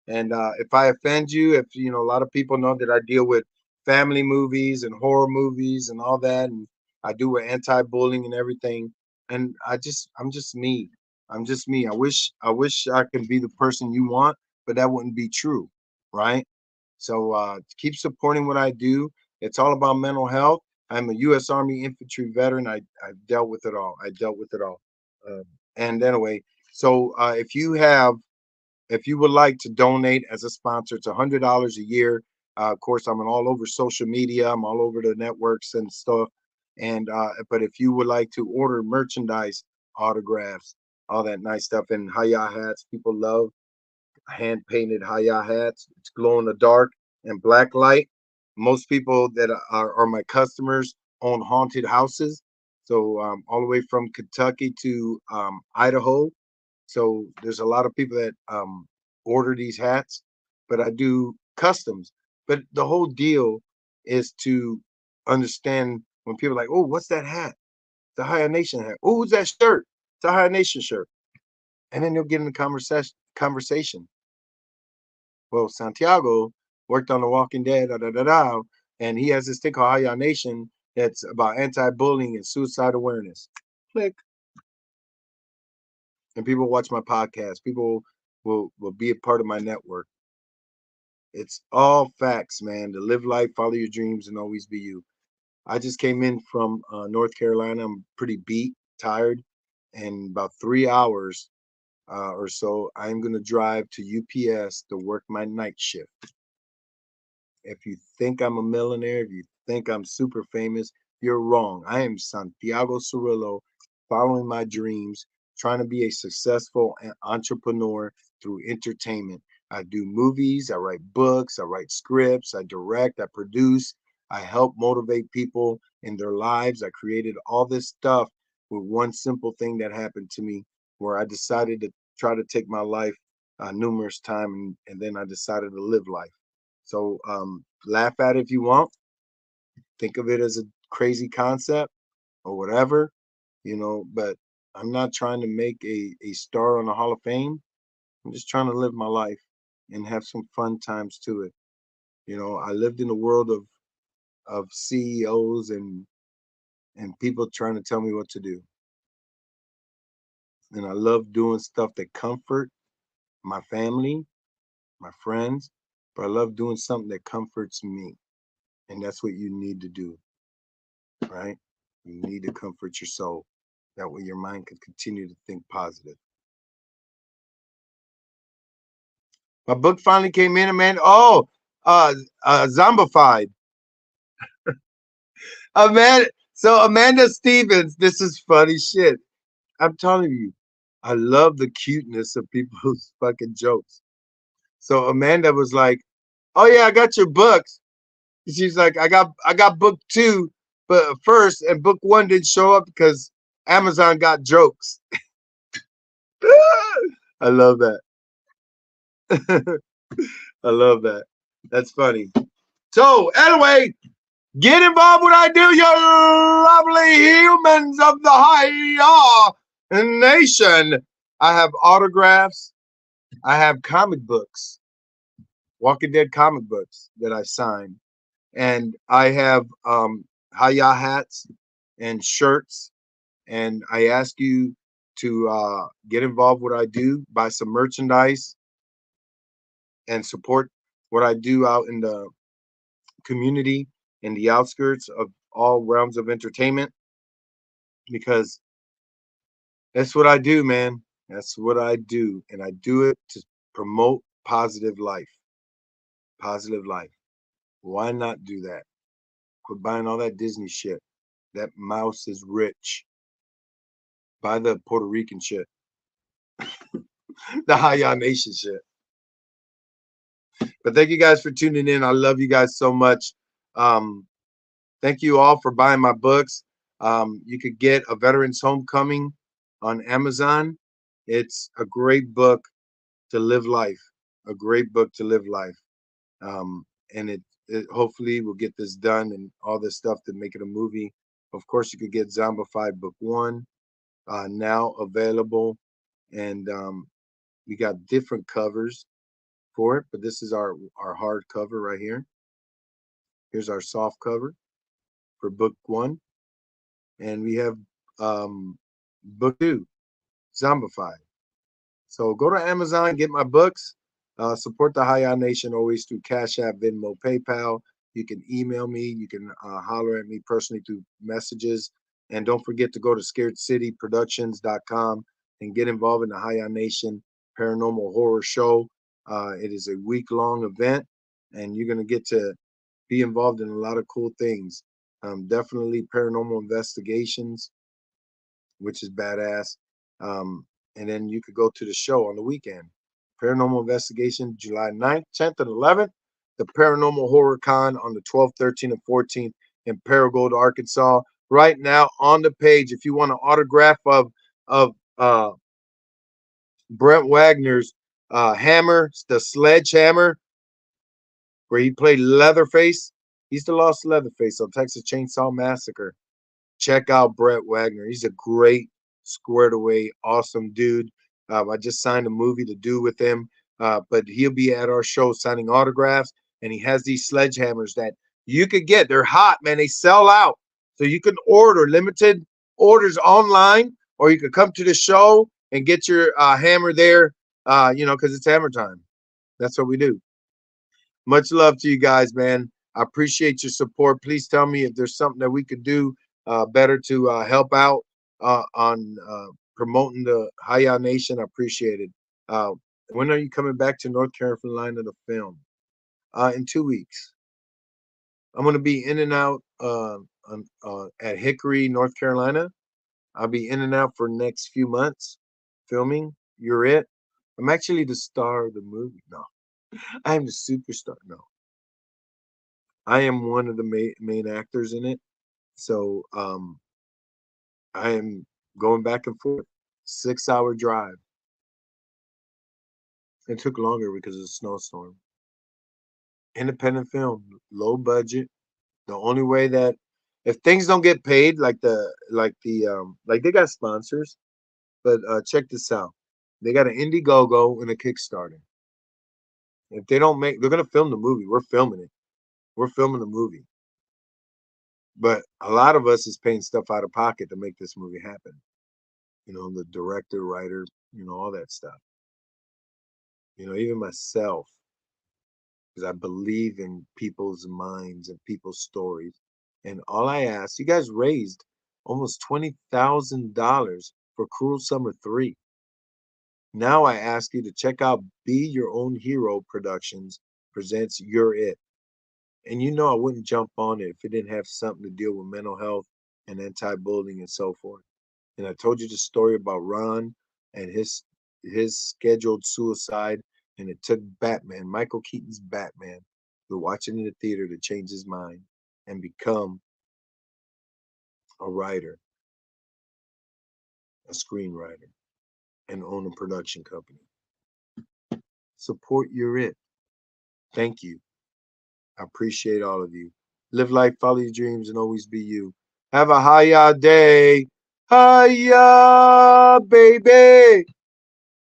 Speaker 2: And if I offend you, if a lot of people know that I deal with family movies and horror movies and all that, and I do with anti-bullying and everything. And I'm just me. I'm just me. I wish I could be the person you want, but that wouldn't be true, right? So keep supporting what I do. It's all about mental health. I'm a U.S. Army infantry veteran. I've dealt with it all. I dealt with it all. Uh, and anyway, so if you would like to donate as a sponsor, it's $100 a year. Of course, I'm all over social media. I'm all over the networks and stuff. And but if you would like to order merchandise, autographs, all that nice stuff, and Hiyah hats, people love hand painted Hiyah hats. It's glow in the dark and black light. Most people that are my customers own haunted houses. So all the way from Kentucky to Idaho, so there's a lot of people that order these hats, but I do customs. But the whole deal is to understand when people are like, oh, what's that hat? The Hiyah Nation hat. Oh, who's that shirt? It's a Hiyah Nation shirt. And then they'll get in the conversation. Well, Santiago worked on The Walking Dead, da da da da, and he has this thing called Hiyah Nation that's about anti-bullying and suicide awareness. Click. And people watch my podcast. People will be a part of my network. It's all facts, man. To live life, follow your dreams, and always be you. I just came in from North Carolina. I'm pretty beat, tired, and about 3 hours or so, I'm gonna drive to UPS to work my night shift. If you think I'm a millionaire, if you think I'm super famous, you're wrong. I am Santiago Cirillo, following my dreams, trying to be a successful entrepreneur through entertainment. I do movies, I write books, I write scripts, I direct, I produce, I help motivate people in their lives. I created all this stuff with one simple thing that happened to me where I decided to try to take my life numerous times, and then I decided to live life. So laugh at it if you want. Think of it as a crazy concept or whatever, but I'm not trying to make a star on the Hall of Fame. I'm just trying to live my life and have some fun times to it. I lived in a world of CEOs and people trying to tell me what to do. And I love doing stuff that comfort my family, my friends,
Speaker 1: but I love doing something that comforts me. And that's what you need to do, right? You need to comfort your soul. That way your mind can continue to think positive. My book finally came in, man. Oh, uh, Zombified. Amanda, so Amanda Stevens, this is funny shit. I'm telling you, I love the cuteness of people's fucking jokes. So Amanda was like, "Oh yeah, I got your books." She's like, I got book two, but first, and book one didn't show up because Amazon got jokes." I love that. I love that. That's funny. So anyway, get involved with I do, you lovely humans of the Hiyah Nation. I have autographs. I have comic books, Walking Dead comic books that I signed, and I have Hiyah hats and shirts. And I ask you to get involved with what I do, buy some merchandise, and support what I do out in the community, in the outskirts of all realms of entertainment, because that's what I do, man. That's what I do. And I do it to promote positive life. Positive life. Why not do that? Quit buying all that Disney shit. That mouse is rich. Buy the Puerto Rican shit, the Hiyah Nation shit. But thank you guys for tuning in. I love you guys so much. Um, Thank you all for buying my books. You could get A Veteran's Homecoming on Amazon. It's a great book to live life. A great book to live life. And it hopefully will get this done and all this stuff to make it a movie. Of course, you could get Zombified Book One now available, and we got different covers for it. But this is our hard cover right here. Here's our soft cover for Book One, and we have Book Two, Zombified. So go to Amazon, get my books, support the Hiyah Nation always through Cash App, Venmo, PayPal. You can email me. You can holler at me personally through messages. And don't forget to go to scaredcityproductions.com and get involved in the Hiyah Nation Paranormal Horror Show. It is a week-long event, and you're going to get to be involved in a lot of cool things. Definitely paranormal investigations, which is badass. And then you could go to the show on the weekend. Paranormal Investigation, July 9th, 10th, and 11th. The Paranormal Horror Con on the 12th, 13th, and 14th in Paragould, Arkansas. Right now on the page, if you want an autograph of Brent Wagner's hammer, the sledgehammer, where he played Leatherface. He's the lost Leatherface on Texas Chainsaw Massacre. Check out Brett Wagner. He's a great, squared away, awesome dude. I just signed a movie to do with him, but he'll be at our show signing autographs. And he has these sledgehammers that you could get. They're hot, man. They sell out. So you can order limited orders online, or you could come to the show and get your hammer there, because it's hammer time. That's what we do. Much love to you guys, man. I appreciate your support. Please tell me if there's something that we could do better to help out on promoting the Hiyah Nation. I appreciate it. Uh, when are you coming back to North Carolina to film? In 2 weeks. I'm going to be in and out at Hickory, North Carolina. I'll be in and out for next few months filming. You're it. I'm actually the star of the movie. No, I am the superstar. No, I am one of the main actors in it. So I am going back and forth. 6 hour drive. It took longer because of the snowstorm. Independent film, low budget. The only way that if things don't get paid like they got sponsors, but check this out. They got an Indiegogo and a Kickstarter. If they don't make, they're gonna film the movie. We're filming it. We're filming the movie. But a lot of us is paying stuff out of pocket to make this movie happen. The director, writer, all that stuff. Even myself. because I believe in people's minds and people's stories. And all I ask, you guys raised almost $20,000 for Cruel Summer 3. Now I ask you to check out Be Your Own Hero Productions presents You're It. And you know I wouldn't jump on it if it didn't have something to deal with mental health and anti-bullying and so forth. And I told you the story about Ron and his scheduled suicide, and it took Batman, Michael Keaton's Batman, to watch it in the theater to change his mind and become a writer, a screenwriter, and own a production company. Support your it. Thank you. I appreciate all of you. Live life, follow your dreams, and always be you. Have a Hiyah day. Hiyah, baby.